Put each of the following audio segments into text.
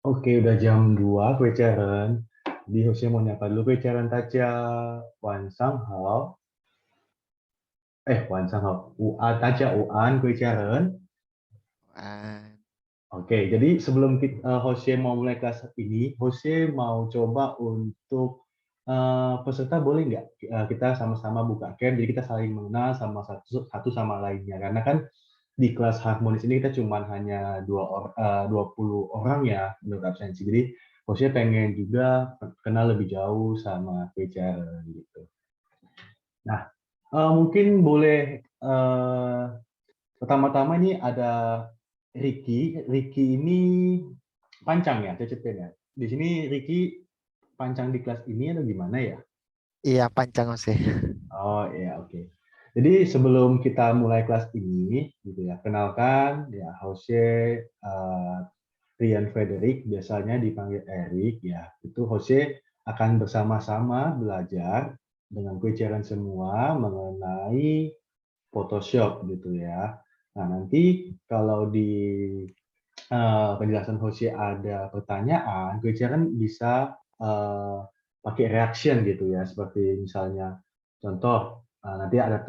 Oke, udah jam 2 kue Ceren. Di Hosea mau nyapa dulu kue Ceren taca Wan Sang Hao. Wan Sang Hao. Taca Uan kue Ceren. Ah, Oke, jadi sebelum Jose mau mulai kelas ini, Jose mau coba untuk peserta boleh nggak kita sama-sama buka cam, jadi kita saling mengenal sama satu sama lainnya. Karena kan di kelas harmonis ini kita cuma hanya 20 orang ya menurut absensi. Jadi Jose pengen juga kenal lebih jauh sama Keceren gitu. Nah, mungkin boleh pertama-tama ini ada Ricky. Ricky ini pancang ya, cecetin ya. Di sini Ricky pancang di kelas ini atau gimana ya? iya panjang sih. Oh iya, oke. Jadi sebelum kita mulai kelas ini, gitu ya, kenalkan ya Jose Rian Frederick, biasanya dipanggil Eric ya. Itu Jose akan bersama-sama belajar dengan kuiceran semua mengenai Photoshop gitu ya. Nah, nanti kalau di penjelasan Jose ada pertanyaan, Goichi kan bisa pakai reaction gitu ya, seperti misalnya contoh nanti ada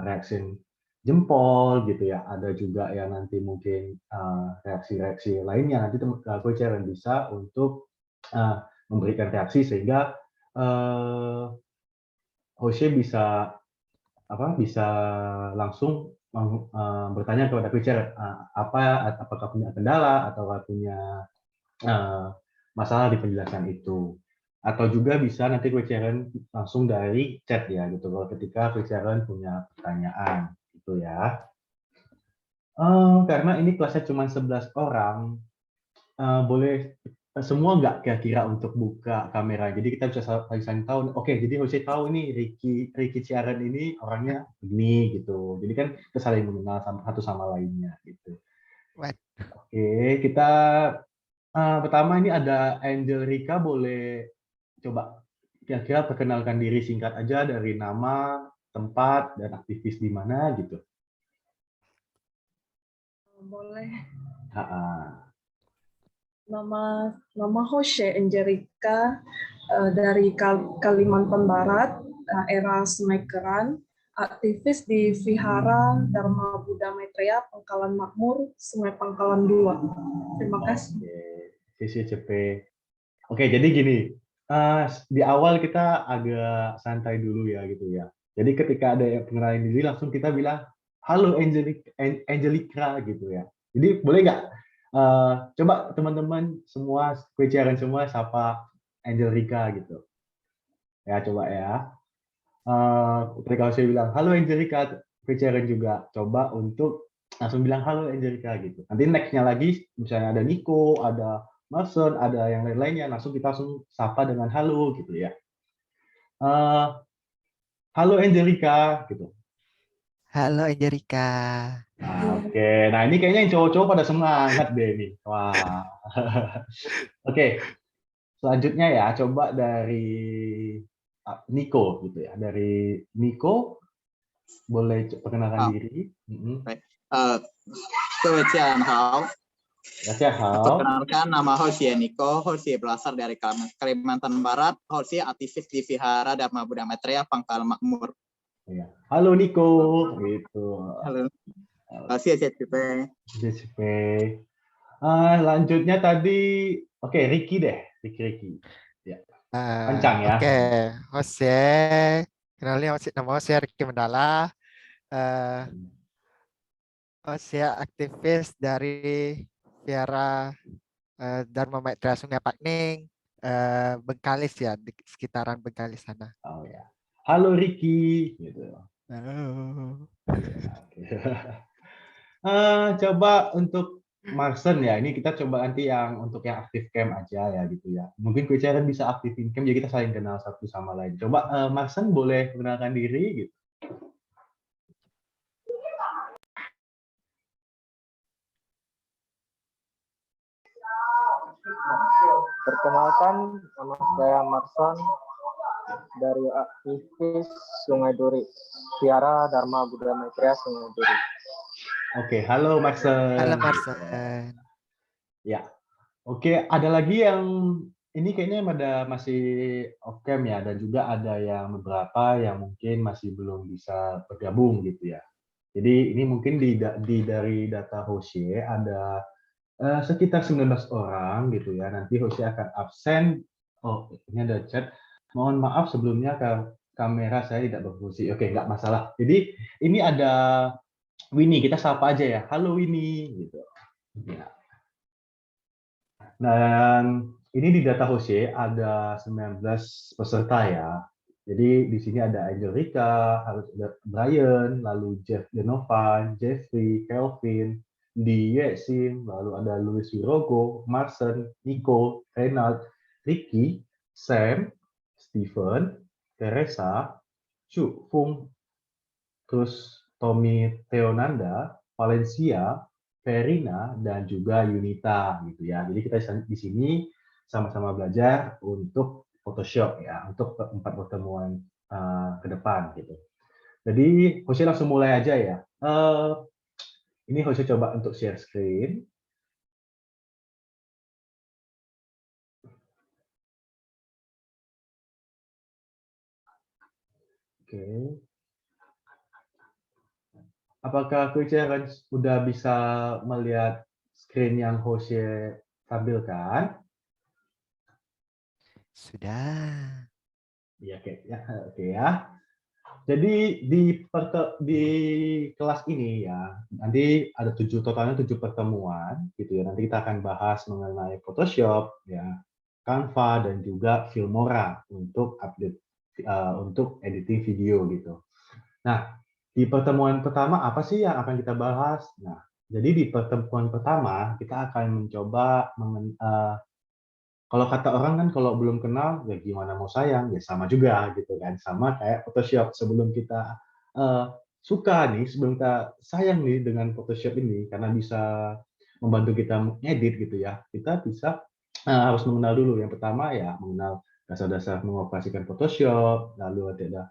reaction jempol gitu ya, ada juga yang nanti mungkin reaksi-reaksi lainnya nanti Goichi bisa untuk memberikan reaksi sehingga Jose bisa langsung bertanya kepada pitcher apakah punya kendala atau punya masalah di penjelasan itu, atau juga bisa nanti pitcher langsung dari chat ya gitu kalau ketika pitcher punya pertanyaan gitu ya. Karena ini kelasnya cuma 11 orang, boleh semua nggak kira-kira untuk buka kamera? Jadi kita bisa saling tahu. Oke, jadi Jose tahu nih Ricky Ciaran ini orangnya ini gitu. Jadi kan kita saling mengenal satu sama lainnya gitu. What? Oke, kita pertama ini ada Angel Rika, boleh coba kira-kira perkenalkan diri singkat aja dari nama, tempat, dan aktivis di mana gitu. Boleh. Ha -ha. Nama Jose Angelica dari Kalimantan Barat, daerah Semekeran, aktivis di Vihara Dharma Buddha Maitreya Pangkalan Makmur, Sungai Pangkalan 2. Terima kasih. Oke, CCP. Oke, jadi gini, di awal kita agak santai dulu ya gitu ya. Jadi ketika ada yang pengenalan diri, langsung kita bilang, halo Angelica gitu ya. Jadi boleh nggak coba teman-teman semua, kueciaran semua, sapa Angelica gitu. Ya coba ya. Ketika saya bilang, halo Angelica, kueciaran juga coba untuk langsung bilang halo Angelica gitu. Nanti nextnya lagi, misalnya ada Nico, ada Mason, ada yang lain-lainnya, kita langsung sapa dengan halo gitu ya. Halo Angelica gitu. Halo Angelica. Oke, nah ini kayaknya yang cowok-cowok pada semangat deh nih. Wah. Oke, selanjutnya ya coba dari Nico gitu ya. Dari Nico boleh perkenalkan diri. 各位家人好， Hao. perkenalkan nama Hosie Niko. Hosie berasal dari Kalimantan Barat. Hosie aktivis di Vihara Dharma Buddha Maitreya Pangkal Makmur. Halo Niko, gitu. Halo. Hosie CCP. CCP. Lanjutnya tadi, oke Ricky deh, Ricky. Ya. Kencang ya. Oke, Jose. Kenalnya nama Jose Ricky Mendala. Jose aktivis dari Vihara Dharma Maitreya Sungai Pakning, Bengkalis ya, di sekitaran Bengkalis sana. Oh ya. Halo Ricky, gitu. Halo. Coba untuk Marsen ya, ini kita coba nanti yang untuk yang aktif camp aja ya gitu ya. Mungkin Kuicaran bisa aktifin camp, jadi kita saling kenal satu sama lain. Coba Marsen boleh mengenalkan diri gitu. Perkenalkan, nama saya Marsan dari aktivis Sungai Duri, Vihara Dharma Buddha Maitreya Sungai Duri. Oke, halo Maxen. Halo Marsan. Ya, oke. Ada lagi yang ini kayaknya masih off cam ya, dan juga ada yang beberapa yang mungkin masih belum bisa bergabung gitu ya. Jadi ini mungkin dari data Hoshe ada sekitar 19 orang gitu ya. Nanti Hoshe akan absen. Oh, ini ada chat. Mohon maaf sebelumnya kamera saya tidak berfungsi. Oke, nggak masalah. Jadi ini ada Winnie, kita sapa aja ya. Halo Winnie gitu. Ya. Dan ini di data Hoshe ada 19 peserta ya. Jadi di sini ada Angel Rika, ada Brian, lalu Jeff Denovan, Jeffrey, Kelvin, Di Yesim, lalu ada Louis Wirogo, Marsen, Nico, Renald, Ricky, Sam, Steven, Teresa, Chu Fung, terus Tommy Theonanda, Valencia, Verina, dan juga Yunita gitu ya. Jadi kita di sini sama-sama belajar untuk Photoshop ya, untuk 4 pertemuan ke depan gitu. Jadi Jose langsung mulai aja ya. Ini Jose coba untuk share screen. Oke. Apakah Quick Challenge udah bisa melihat screen yang Jose tampilkan? Sudah. Iya, oke ya. Jadi di kelas ini ya, nanti ada totalnya 7 pertemuan gitu ya. Nanti kita akan bahas mengenai Photoshop ya, Canva dan juga Filmora untuk update untuk editing video gitu. Nah, di pertemuan pertama apa sih yang akan kita bahas? Nah, jadi di pertemuan pertama kita akan mencoba kalau kata orang kan kalau belum kenal ya gimana mau sayang, ya sama juga gitu kan. Sama kayak Photoshop, sebelum kita suka nih, sebelum kita sayang nih dengan Photoshop ini karena bisa membantu kita mengedit gitu ya, kita bisa harus mengenal dulu. Yang pertama ya mengenal dasar-dasar mengoperasikan Photoshop, lalu ada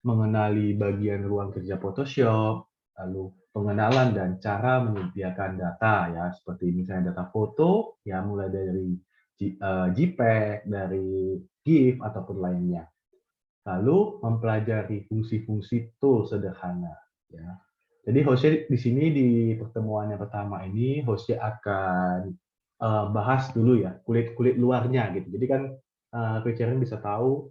mengenali bagian ruang kerja Photoshop, lalu pengenalan dan cara menyediakan data ya, seperti misalnya data foto ya, mulai dari JPEG, dari GIF ataupun lainnya. Lalu mempelajari fungsi-fungsi tool sederhana ya. Jadi Jose di sini di pertemuan yang pertama ini Jose akan bahas dulu ya kulit luarnya gitu. Jadi kan Quick bisa tahu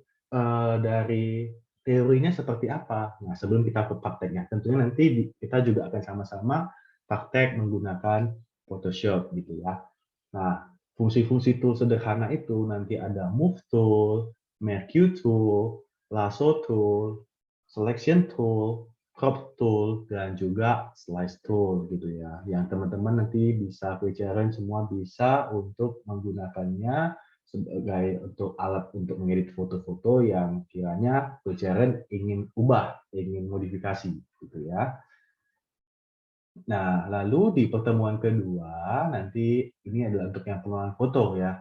dari teorinya seperti apa. Nah, sebelum kita ke prakteknya, tentunya nanti kita juga akan sama-sama praktek menggunakan Photoshop gitu ya. Nah, fungsi-fungsi tool sederhana itu nanti ada Move Tool, Merge Tool, Lasso Tool, Selection Tool, Crop Tool, dan juga Slice Tool gitu ya. Yang teman-teman nanti bisa pelajaran semua bisa untuk menggunakannya sebagai untuk alat untuk mengedit foto-foto yang kiranya pelajaran ingin ubah, ingin modifikasi gitu ya. Nah, lalu di pertemuan kedua, nanti ini adalah untuk yang pengelolaan foto ya.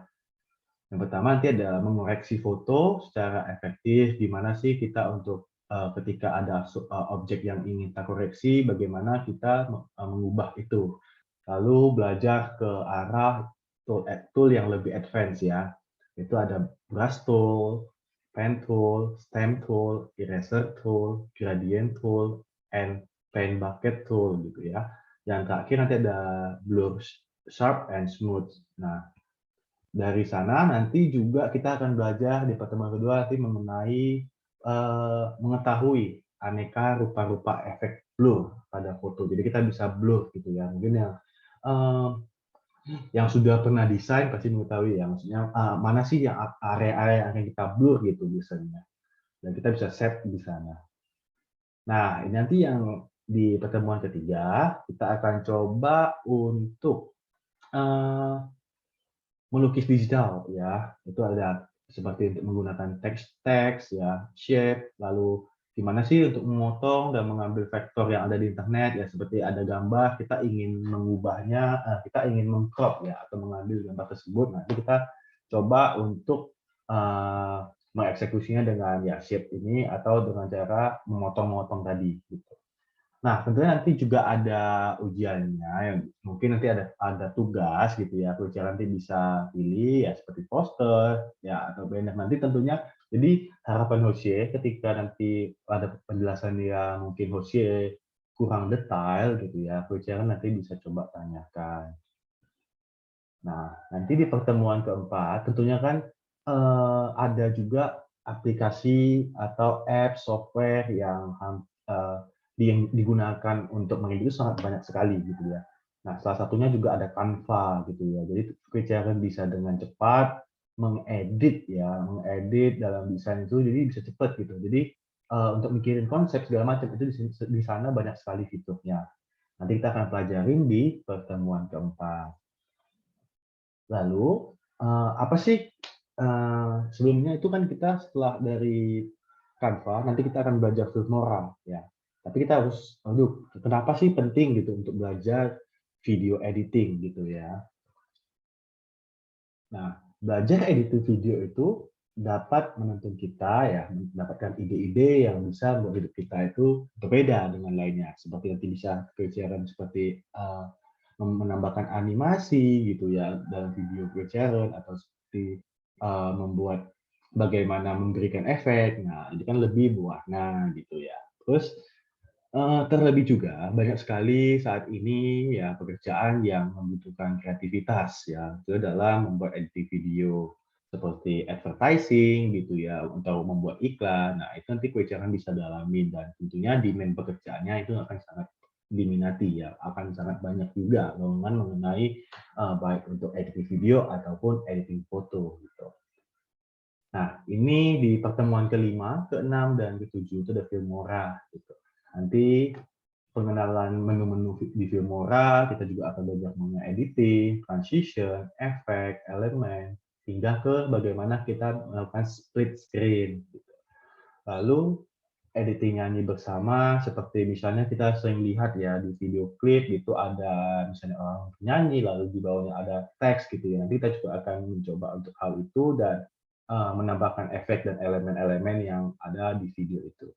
Yang pertama nanti adalah mengoreksi foto secara efektif, di mana sih kita untuk ketika ada objek yang ingin kita koreksi, bagaimana kita mengubah itu. Lalu belajar ke arah tool yang lebih advance ya. Itu ada brush tool, pen tool, stamp tool, eraser tool, gradient tool, and paint bucket tool gitu ya. Yang terakhir nanti ada blur sharp and smooth. Nah, dari sana nanti juga kita akan belajar di pertemuan kedua nanti mengenai mengetahui aneka rupa-rupa efek blur pada foto. Jadi kita bisa blur gitu ya. Mungkin yang sudah pernah desain pasti mengetahui ya, maksudnya mana sih yang area-area yang akan kita blur gitu biasanya. Dan kita bisa set di sana. Nah, ini nanti yang di pertemuan ketiga kita akan coba untuk melukis digital ya. Itu ada seperti untuk menggunakan teks ya, shape, lalu gimana sih untuk memotong dan mengambil vektor yang ada di internet ya, seperti ada gambar kita ingin mengubahnya, kita ingin mengcrop ya atau mengambil gambar tersebut, nanti kita coba untuk mengeksekusinya dengan ya shape ini atau dengan cara memotong-motong tadi gitu. Nah, tentunya nanti juga ada ujiannya, yang mungkin nanti ada tugas gitu ya, Coacher nanti bisa pilih ya seperti poster ya atau banner nanti tentunya. Jadi harapan Hoshie ketika nanti ada penjelasan yang mungkin Hoshie kurang detail gitu ya, Coacher nanti bisa coba tanyakan. Nah, nanti di pertemuan keempat tentunya kan ada juga aplikasi atau app software yang digunakan untuk mengedit itu sangat banyak sekali gitu ya. Nah, salah satunya juga ada Canva gitu ya. Jadi Karen bisa dengan cepat mengedit ya, mengedit dalam desain itu jadi bisa cepat gitu. Jadi untuk mikirin konsep segala macam itu di sana banyak sekali fiturnya. Nanti kita akan pelajarin di pertemuan keempat. Lalu apa sih sebelumnya itu kan kita setelah dari Canva nanti kita akan belajar Filmora ya. Tapi kita harus, aduh, kenapa sih penting gitu untuk belajar video editing gitu ya. Nah, belajar editing video itu dapat menuntun kita ya mendapatkan ide-ide yang bisa membuat hidup kita itu berbeda dengan lainnya. Seperti nanti bisa keceriaan seperti menambahkan animasi gitu ya dalam video keceriaan atau seperti membuat bagaimana memberikan efek. Nah, ini kan lebih berwarna gitu ya. Terus terlebih juga banyak sekali saat ini ya pekerjaan yang membutuhkan kreativitas ya itu dalam membuat editing video seperti advertising gitu ya untuk membuat iklan. Nah, itu nanti Kue bisa dalamin dan tentunya demand pekerjaannya itu akan sangat diminati ya, akan sangat banyak juga lowongan mengenai baik untuk editing video ataupun editing foto gitu. Nah, ini di pertemuan kelima, keenam, dan ketujuh itu ada Filmora gitu. Nanti pengenalan menu-menu di Filmora, kita juga akan belajar mengenai editing, transition, efek, elemen, hingga ke bagaimana kita melakukan split screen. Lalu editing nyanyi bersama, seperti misalnya kita sering lihat ya di video klip itu ada misalnya orang nyanyi, lalu di bawahnya ada teks gitu ya. Nanti kita juga akan mencoba untuk hal itu dan menambahkan efek dan elemen-elemen yang ada di video itu.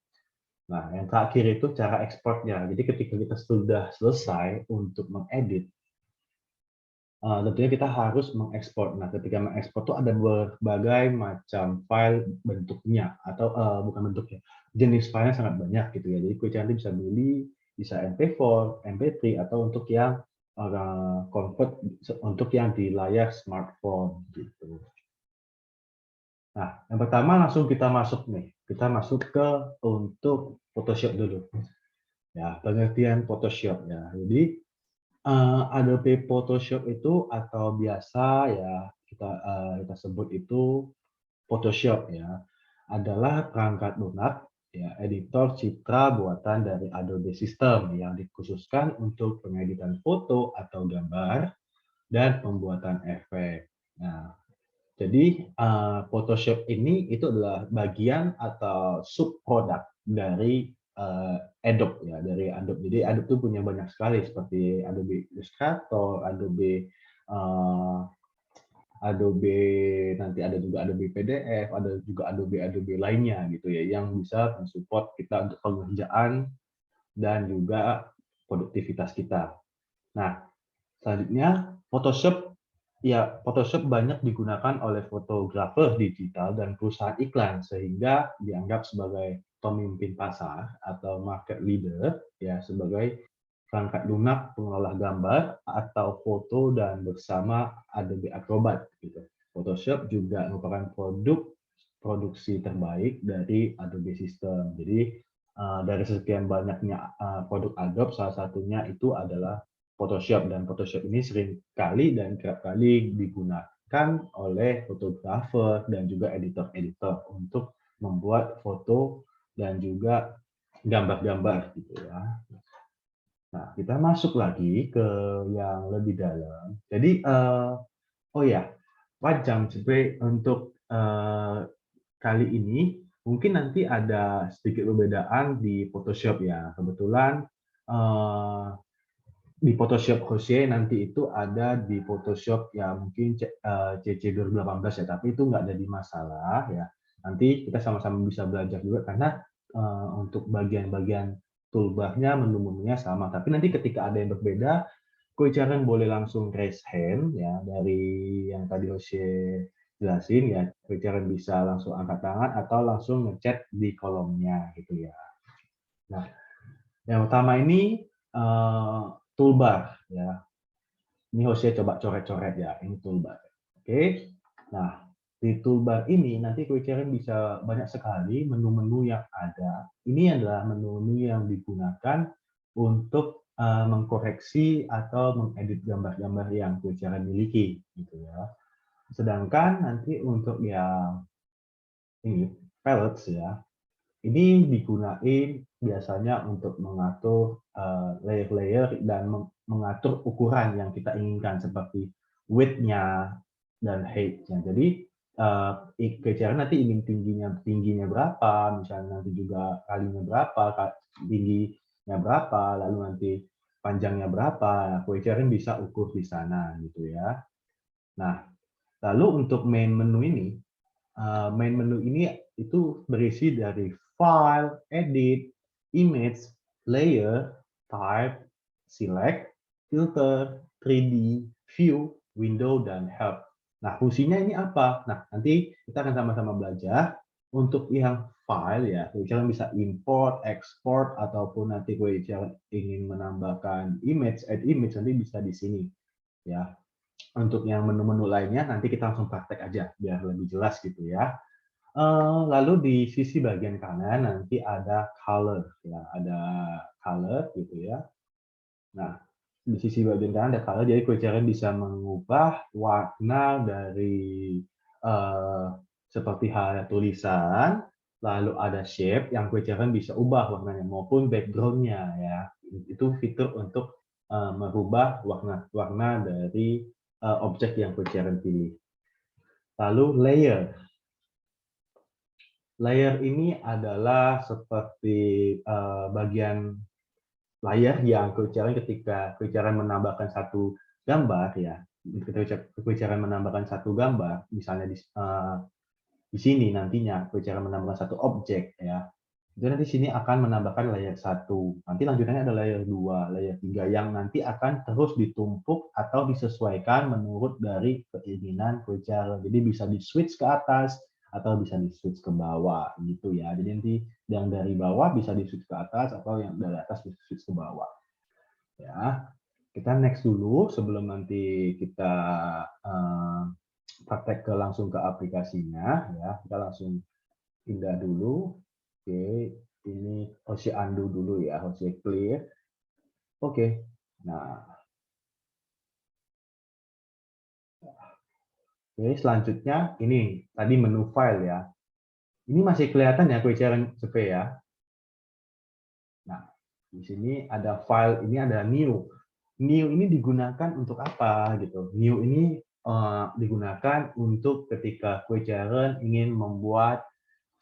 Nah, yang terakhir itu cara ekspornya. Jadi ketika kita sudah selesai untuk mengedit, tentunya kita harus mengekspor. Nah, ketika mengekspor itu ada berbagai macam file bentuknya atau bukan bentuknya, jenis filenya sangat banyak gitu ya. Jadi nanti bisa beli, bisa MP4, MP3 atau untuk yang convert untuk yang di layar smartphone gitu. Nah, yang pertama langsung kita masuk nih. Kita masuk ke untuk Photoshop dulu. Ya, pengertian Photoshop ya. Jadi Adobe Photoshop itu atau biasa ya kita sebut itu Photoshop ya, adalah perangkat lunak ya editor citra buatan dari Adobe System yang dikhususkan untuk pengeditan foto atau gambar dan pembuatan efek. Nah, jadi Photoshop ini itu adalah bagian atau subproduk dari Adobe ya, dari Adobe. Jadi Adobe itu punya banyak sekali seperti Adobe Illustrator, Adobe nanti ada juga Adobe PDF, ada juga Adobe lainnya gitu ya yang bisa mensupport kita untuk pengerjaan dan juga produktivitas kita. Nah, selanjutnya Photoshop ya, Photoshop banyak digunakan oleh fotografer digital dan perusahaan iklan sehingga dianggap sebagai pemimpin pasar atau market leader ya sebagai perangkat lunak pengolah gambar atau foto dan bersama Adobe Acrobat gitu. Photoshop juga merupakan produk produksi terbaik dari Adobe System. Jadi dari sekian banyaknya produk Adobe salah satunya itu adalah Photoshop dan Photoshop ini sering kali dan kerap kali digunakan oleh fotografer dan juga editor-editor untuk membuat foto dan juga gambar-gambar gitu ya. Nah, kita masuk lagi ke yang lebih dalam. Jadi oh ya, Wajang sebenarnya untuk kali ini mungkin nanti ada sedikit perbedaan di Photoshop ya. Kebetulan di Photoshop Jose nanti itu ada di Photoshop ya mungkin CC 2018 ya, tapi itu nggak jadi masalah ya. Nanti kita sama-sama bisa belajar juga karena untuk bagian-bagian toolbar-nya, menu-menunya sama. Tapi nanti ketika ada yang berbeda, Koicharan boleh langsung raise hand ya, dari yang tadi Jose jelasin ya. Koicharan bisa langsung angkat tangan atau langsung ngechat di kolomnya gitu ya. Nah, yang utama ini toolbar ya. Ini Jose coba coret-coret ya, ini toolbar. Oke. Nah, di toolbar ini nanti Koicharan bisa banyak sekali menu-menu yang ada. Ini adalah menu-menu yang digunakan untuk mengkoreksi atau mengedit gambar-gambar yang Koicharan miliki gitu ya. Sedangkan nanti untuk yang ini palettes ya, ini digunain biasanya untuk mengatur layer-layer dan mengatur ukuran yang kita inginkan seperti width-nya dan height-nya. Jadi Koicharan nanti ingin tingginya berapa, misalnya nanti juga kalinya berapa, tingginya berapa, lalu nanti panjangnya berapa. Koicharan bisa ukur di sana gitu ya. Nah, lalu untuk main menu ini itu berisi dari file, edit, image, layer, type, select, filter, 3D, view, window, dan help. Nah, fungsinya ini apa? Nah, nanti kita akan sama-sama belajar. Untuk yang file ya, Koicharan bisa import, export, ataupun nanti Koicharan ingin menambahkan image, add image, nanti bisa di sini. Ya. Untuk yang menu-menu lainnya nanti kita langsung praktek aja biar lebih jelas gitu ya. Lalu di sisi bagian kanan nanti ada color ya, ada color gitu ya. Nah, di sisi bagian kanan ada color, jadi Koicharan bisa mengubah warna dari seperti halnya tulisan, lalu ada shape yang Koicharan bisa ubah warnanya maupun background-nya ya. Itu fitur untuk merubah warna dari objek yang Koicharan pilih. Lalu layer. Layer ini adalah seperti bagian layar yang ketika Koicharan menambahkan satu gambar ya. Ketika Koicharan menambahkan satu gambar, misalnya di sini nantinya Koicharan menambahkan satu objek ya. Itu nanti sini akan menambahkan layer 1. Nanti lanjutannya ada layer 2, layer 3 yang nanti akan terus ditumpuk atau disesuaikan menurut dari keinginan Koicharan. Jadi bisa di-switch ke atas atau bisa di-switch ke bawah gitu ya. Jadi nanti yang dari bawah bisa di-switch ke atas atau yang dari atas di-switch ke bawah. Ya. Kita next dulu sebelum nanti kita praktek langsung ke aplikasinya ya. Kita langsung pindah dulu. Oke, ini Jose undo dulu ya, Jose clear. Oke, nah. Oke, selanjutnya ini tadi menu file ya. Ini masih kelihatan ya Koicharan survey ya. Nah, di sini ada file, ini ada new. New ini digunakan untuk apa gitu? New ini digunakan untuk ketika Koicharan ingin membuat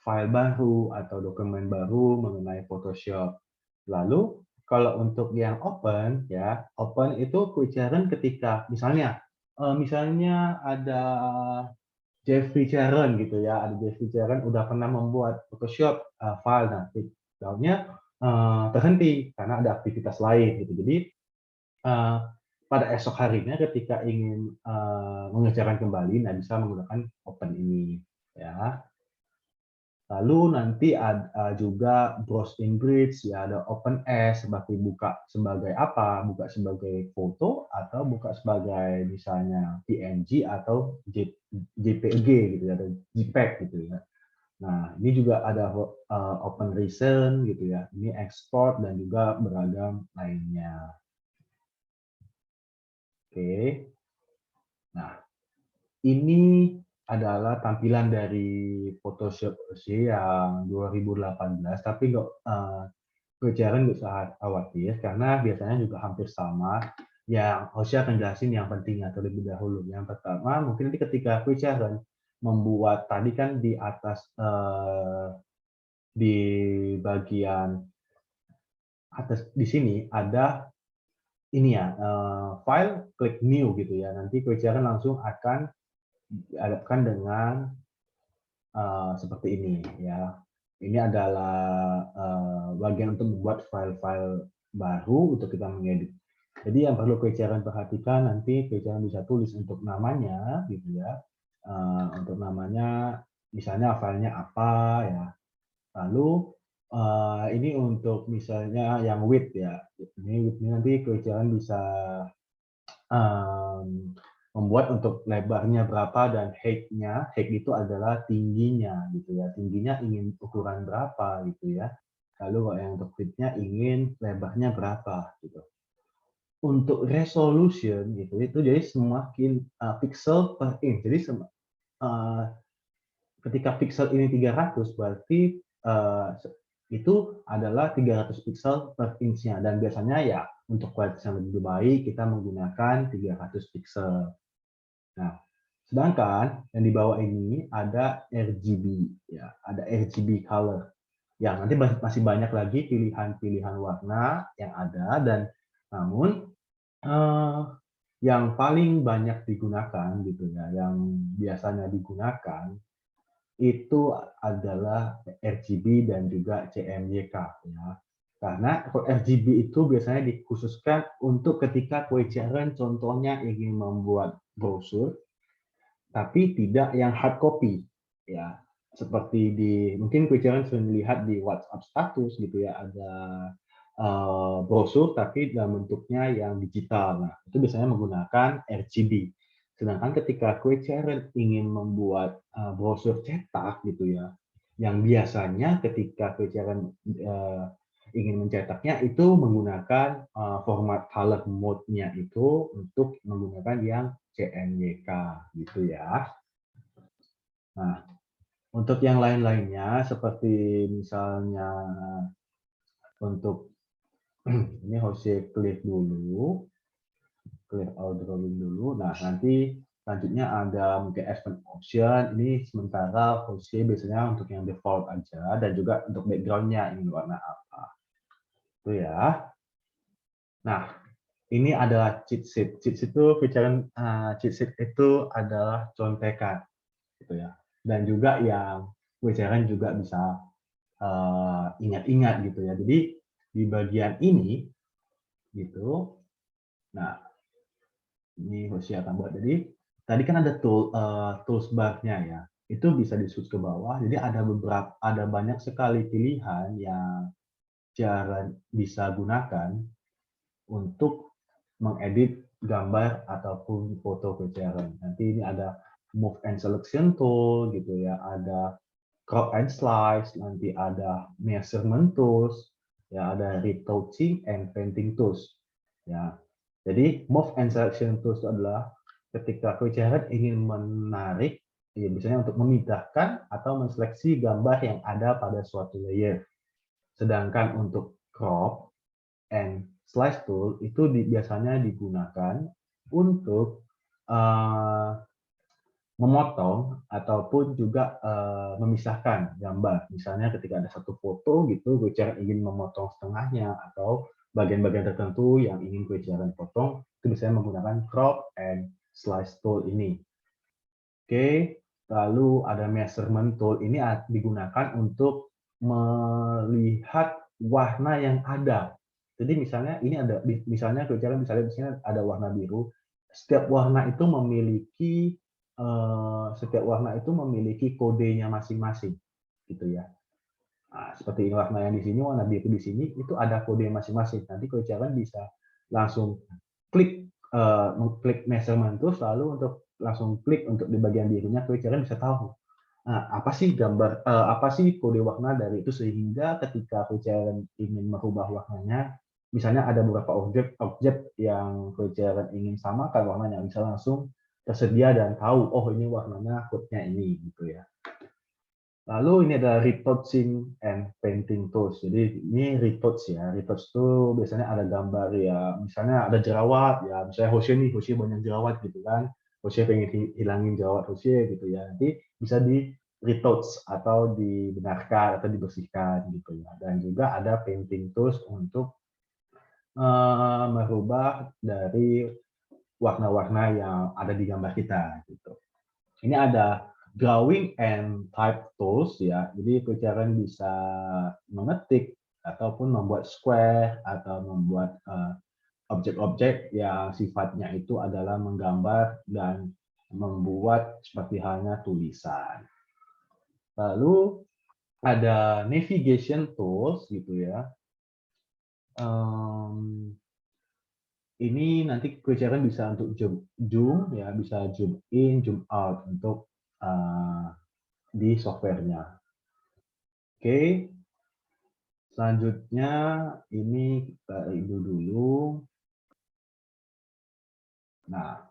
file baru atau dokumen baru mengenai Photoshop. Lalu kalau untuk yang open ya, open itu Koicharan ketika misalnya ada Jeffrey Charon gitu ya, ada Jeffrey Charon udah pernah membuat Photoshop file, nah filenya terhenti karena ada aktivitas lain gitu. Jadi pada esok harinya ketika ingin mengerjakan kembali, nah bisa menggunakan open ini ya. Lalu nanti ada juga browse in bridge, ya ada open as seperti buka sebagai apa? Buka sebagai foto atau buka sebagai misalnya PNG atau JPG gitu ya, atau JPEG gitu ya. Nah, ini juga ada open recent gitu ya. Ini export dan juga beragam lainnya. Oke. Nah, ini adalah tampilan dari Photoshop yang 2018, tapi Koicharan nggak usah khawatir karena biasanya juga hampir sama. Yang Jose akan jelasin yang pentingnya terlebih dahulu. Yang pertama, mungkin nanti ketika Koicharan membuat tadi kan di atas di bagian atas di sini ada ini ya file, klik new gitu ya. Nanti Koicharan langsung akan dihadapkan dengan seperti ini ya. ini adalah bagian untuk membuat file-file baru untuk kita mengedit. Jadi yang perlu Kue perhatikan nanti Kue bisa tulis untuk namanya, gitu ya. Untuk namanya, misalnya filenya apa ya. Lalu ini untuk misalnya yang width ya. Ini nanti Kue bisa membuat untuk lebarnya berapa dan height-nya. Height itu adalah tingginya, gitu ya. Tingginya ingin ukuran berapa, gitu ya. Lalu kalau yang untuk width-nya ingin lebarnya berapa, gitu. Untuk resolution gitu itu jadi semakin pixel per inch. Jadi ketika pixel ini 300 berarti itu adalah 300 pixel per inch-nya, dan biasanya ya untuk kualitas yang lebih baik kita menggunakan 300 pixel. Nah, sedangkan yang di bawah ini ada RGB ya, ada RGB color. Ya, nanti masih banyak lagi pilihan-pilihan warna yang ada, dan namun yang paling banyak digunakan gitu ya, yang biasanya digunakan itu adalah RGB dan juga CMYK ya. Karena RGB itu biasanya dikhususkan untuk ketika Kue contohnya ingin membuat brosur tapi tidak yang hard copy ya. Seperti mungkin Kue sering lihat di WhatsApp status gitu ya, ada brosur tapi dalam bentuknya yang digital. Nah, itu biasanya menggunakan RGB. Sedangkan ketika Kue ingin membuat brosur cetak gitu ya, yang biasanya ketika Kue ingin mencetaknya itu menggunakan format color mode-nya itu untuk menggunakan yang CMYK gitu ya. Nah, untuk yang lain-lainnya seperti misalnya untuk ini harus klik dulu, clear all drawing dulu. Nah, nanti selanjutnya ada mungkin advanced option. Ini sementara Jose biasanya untuk yang default aja, dan juga untuk backgroundnya ini warna apa. Itu ya. Nah, ini adalah cheat sheet. Cheat sheet itu cheat sheet itu adalah contekan, gitu ya. Dan juga yang Wicaran juga bisa ingat-ingat gitu ya. Jadi di bagian ini gitu. Nah, ini Hoshi akan buat. Jadi tadi kan ada tools bar-nya ya. Itu bisa di-switch ke bawah. Jadi ada banyak sekali pilihan yang cara bisa gunakan untuk mengedit gambar ataupun foto Wicaran. Nanti ini ada move and selection tool gitu ya, ada crop and slice, nanti ada measurement tools, ya ada retouching and painting tools. Ya, jadi move and selection tools itu adalah ketika Kue ingin menarik, ya biasanya untuk memindahkan atau menseleksi gambar yang ada pada suatu layer. Sedangkan untuk crop and slice tool itu biasanya digunakan untuk memotong ataupun juga memisahkan gambar. Misalnya ketika ada satu foto gitu, Kue ingin memotong setengahnya atau bagian-bagian tertentu yang ingin Kue potong, itu bisa menggunakan crop and slice tool ini. Oke, lalu ada measurement tool, ini digunakan untuk melihat warna yang ada. Jadi misalnya ini ada, misalnya Kue misalnya di sini ada warna biru. Setiap warna itu memiliki kodenya masing-masing, gitu ya. Nah, seperti ini warna yang di sini, warna biru di sini, itu ada kode masing-masing. Nanti Kue bisa langsung klik measurement tools, lalu untuk langsung klik untuk di bagian birunya, Kue bisa tahu apa sih apa sih kode warna dari itu, sehingga ketika Kue ingin merubah warnanya, misalnya ada beberapa objek yang Kue ingin samakan warnanya, bisa langsung tersedia dan tahu, oh ini warnanya code-nya ini gitu ya. Lalu ini ada retouching and painting tools. Jadi ini retouch ya. Retouch itu biasanya ada gambar ya, misalnya ada jerawat ya, misalnya Hoshi banyak jerawat gitu kan. Hoshi pengen hilangin jerawat Hoshi gitu ya. Nanti bisa di retouch atau dibenarkan atau dibersihkan gitu ya. Dan juga ada painting tools untuk merubah dari warna-warna yang ada di gambar kita gitu. Ini ada drawing and type tools ya. Jadi pelajaran bisa mengetik ataupun membuat square atau membuat objek-objek yang sifatnya itu adalah menggambar dan membuat seperti halnya tulisan. Lalu ada navigation tools gitu ya. Ini nanti pelajaran bisa untuk zoom ya, bisa zoom in, zoom out untuk di softwarenya. Oke, selanjutnya ini kita review dulu. Nah,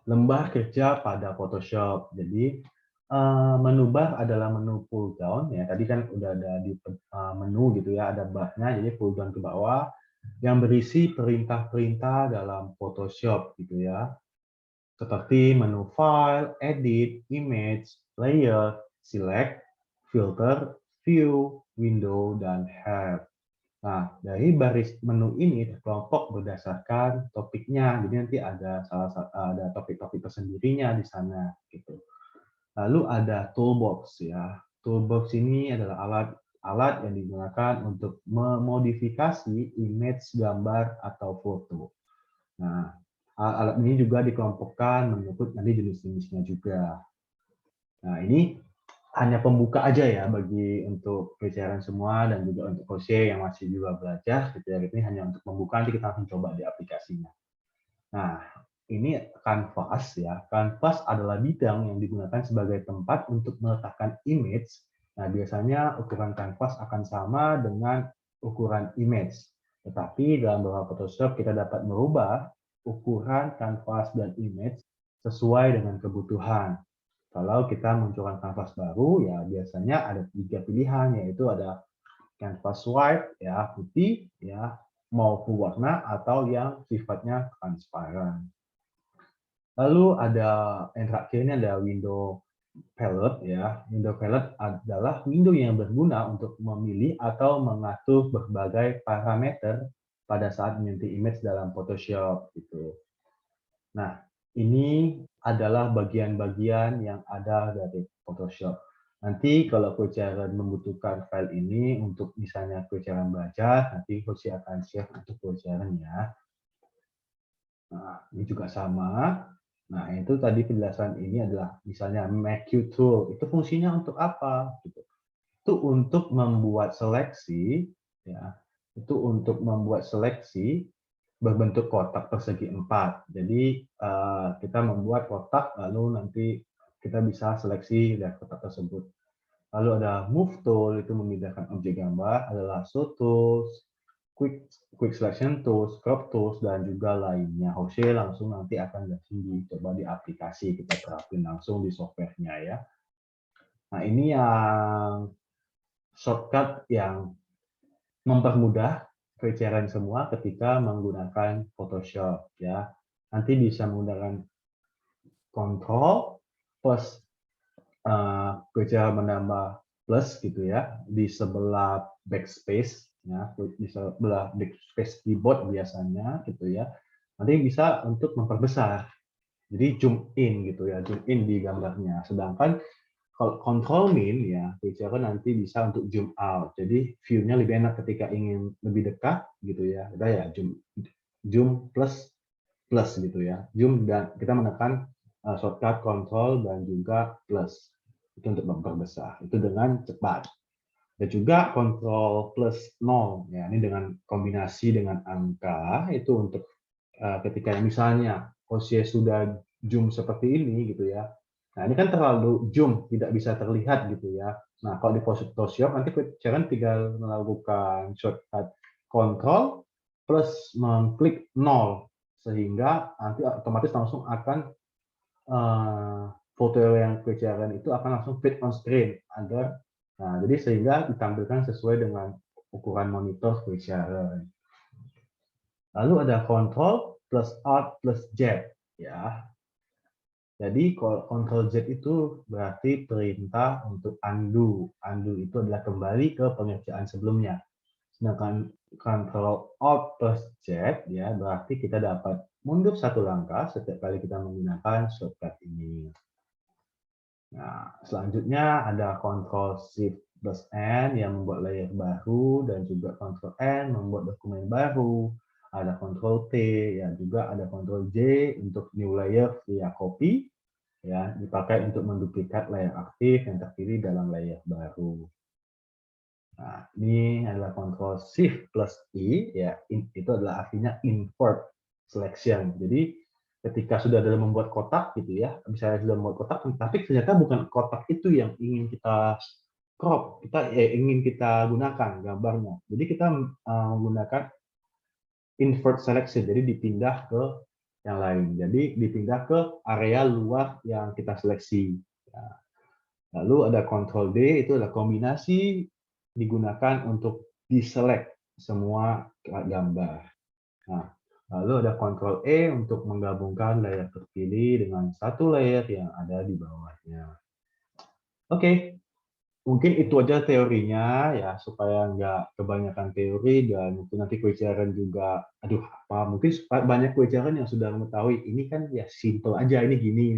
lembah kerja pada Photoshop. Jadi menu bar adalah menu pull down ya. Tadi kan udah ada di menu gitu ya, ada barnya. Jadi pull down ke bawah yang berisi perintah-perintah dalam Photoshop gitu ya. Seperti menu file, edit, image, layer, select, filter, view, window, dan have. Nah, dari baris menu ini terkelompok berdasarkan topiknya. Jadi nanti ada ada topik-topik tersendirinya di sana gitu. Lalu ada toolbox ya. Toolbox ini adalah alat yang digunakan untuk memodifikasi image, gambar, atau foto. Nah, alat ini juga dikelompokkan menurut nanti jenis-jenisnya juga. Nah, ini hanya pembuka aja ya bagi untuk pelajaran semua dan juga untuk Jose yang masih juga belajar gitu ya. Ini hanya untuk membuka, nanti kita akan coba di aplikasinya. Nah, ini kanvas ya. Kanvas adalah bidang yang digunakan sebagai tempat untuk meletakkan image. Nah, biasanya ukuran kanvas akan sama dengan ukuran image. Tetapi dalam beberapa Photoshop kita dapat merubah ukuran kanvas dan image sesuai dengan kebutuhan. Kalau kita munculkan kanvas baru, ya biasanya ada 3 pilihan, yaitu ada kanvas white, ya putih, ya mau pewarna atau yang sifatnya transparan. Lalu ada yang terakhir ini ada window palette, ya. Window palette adalah window yang berguna untuk memilih atau mengatur berbagai parameter pada saat menyentuh image dalam Photoshop, gitu. Nah, ini adalah bagian-bagian yang ada dari Photoshop. Nanti kalau pelajaran membutuhkan file ini untuk misalnya pelajaran belajar, nanti Coach akan share untuk pelajaran ya. Nah, ini juga sama. Nah, itu tadi penjelasan ini adalah misalnya Make You Tool. Itu fungsinya untuk apa? Gitu. Itu untuk membuat seleksi, ya. Itu untuk membuat seleksi berbentuk kotak persegi 4. Jadi kita membuat kotak lalu nanti kita bisa seleksi dari kotak tersebut. Lalu ada Move Tool, itu memindahkan objek gambar, ada Lasso Tools, Quick Selection Tools, Crop Tools, dan juga lainnya. Jose langsung nanti akan dicoba di aplikasi, kita terapin langsung di software-nya ya. Nah, ini yang shortcut yang mempermudah pelajaran semua ketika menggunakan Photoshop ya. Nanti bisa menggunakan Ctrl plus pelajaran menambah plus gitu ya di sebelah backspace ya, di sebelah backspace keyboard biasanya gitu ya. Nanti bisa untuk memperbesar. Jadi zoom in gitu ya, zoom in di gambarnya. Sedangkan kalau control min ya, pelajaran nanti bisa untuk zoom out. Jadi view-nya lebih enak ketika ingin lebih dekat gitu ya. Udah ya zoom plus gitu ya. Zoom dan kita menekan shortcut control dan juga plus itu untuk memperbesar. Itu dengan cepat. Dan juga control plus 0 ya. Ini dengan kombinasi dengan angka itu untuk ketika misalnya Jose sudah zoom seperti ini gitu ya. Nah, ini kan terlalu zoom, tidak bisa terlihat gitu ya. Nah, kalau di Photoshop nanti jangan tinggal melakukan shortcut control plus mengklik 0 sehingga nanti otomatis langsung akan foto yang pelajaran itu akan langsung fit on screen agar jadi sehingga ditampilkan sesuai dengan ukuran monitor pelajaran. Lalu ada Ctrl plus Alt plus Z ya. Jadi Ctrl Z itu berarti perintah untuk undo. Undo itu adalah kembali ke pengerjaan sebelumnya. Sedangkan Ctrl Alt plus Z ya berarti kita dapat mundur satu langkah setiap kali kita menggunakan shortcut ini. Nah, selanjutnya ada Ctrl Shift plus N yang membuat layer baru dan juga Ctrl N membuat dokumen baru. Ada Ctrl T ya juga ada Ctrl J untuk new layer via copy ya dipakai untuk menduplikat layer aktif yang terpilih dalam layer baru. Nah, ini adalah Ctrl Shift plus I ya itu adalah artinya invert selection. Jadi ketika sudah dalam membuat kotak gitu ya, misalnya sudah membuat kotak, tapi ternyata bukan kotak itu yang ingin kita crop, kita ingin kita gunakan gambarnya. Jadi kita menggunakan invert selection, jadi dipindah ke yang lain. Jadi dipindah ke area luar yang kita seleksi. Nah, lalu ada Ctrl D, itu adalah kombinasi digunakan untuk deselect semua gambar. Nah, lalu ada Ctrl E untuk menggabungkan layer terpilih dengan satu layer yang ada di bawahnya. Oke, mungkin itu aja teorinya ya, supaya nggak kebanyakan teori dan mungkin nanti kuecaran juga, aduh apa, mungkin banyak kuecaran yang sudah mengetahui, ini kan ya simple aja, ini gini,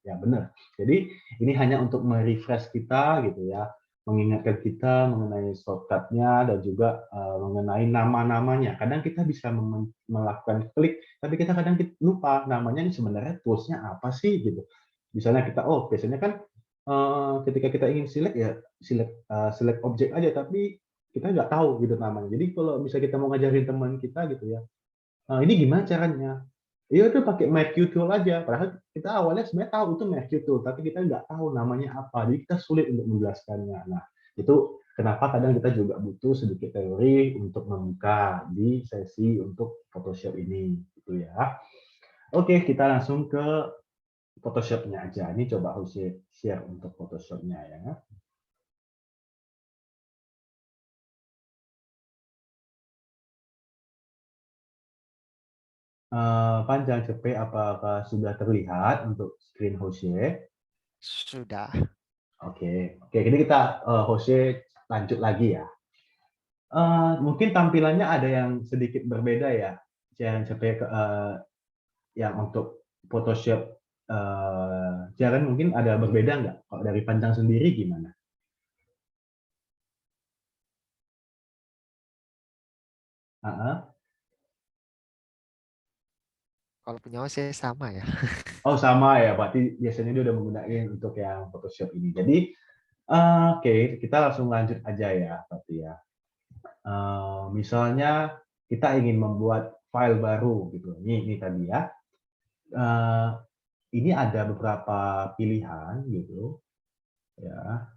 ya benar. Jadi ini hanya untuk merefresh kita gitu ya, mengingatkan kita mengenai shortcut-nya dan juga mengenai nama-namanya. Kadang kita bisa melakukan klik, tapi kita kadang lupa namanya ini sebenarnya toolsnya apa sih gitu. Misalnya kita, oh biasanya kan ketika kita ingin select ya select objek aja, tapi kita nggak tahu gitu namanya. Jadi kalau misalnya kita mau ngajarin teman kita gitu ya, ini gimana caranya? Ya udah pakai MyQ tool aja. Padahal kita awalnya sebenarnya tahu itu MyQ tool, tapi kita nggak tahu namanya apa. Jadi kita sulit untuk menjelaskannya. Nah, itu kenapa kadang kita juga butuh sedikit teori untuk membuka di sesi untuk Photoshop ini, gitu ya. Oke, kita langsung ke Photoshop-nya aja. Ini coba aku share untuk Photoshop-nya ya. Panjang CP apakah sudah terlihat untuk screen Jose? Sudah. Oke, jadi kita Jose lanjut lagi ya. Mungkin tampilannya ada yang sedikit berbeda ya, yang CP yang untuk Photoshop. Jaren mungkin ada berbeda nggak? Kalau dari Panjang sendiri gimana? Kalau punya saya sama ya. Oh sama ya, berarti biasanya dia udah menggunakan untuk yang Photoshop ini. Jadi oke, kita langsung lanjut aja ya, berarti ya. Misalnya kita ingin membuat file baru gitu. Ini tadi ya. Ini ada beberapa pilihan gitu ya.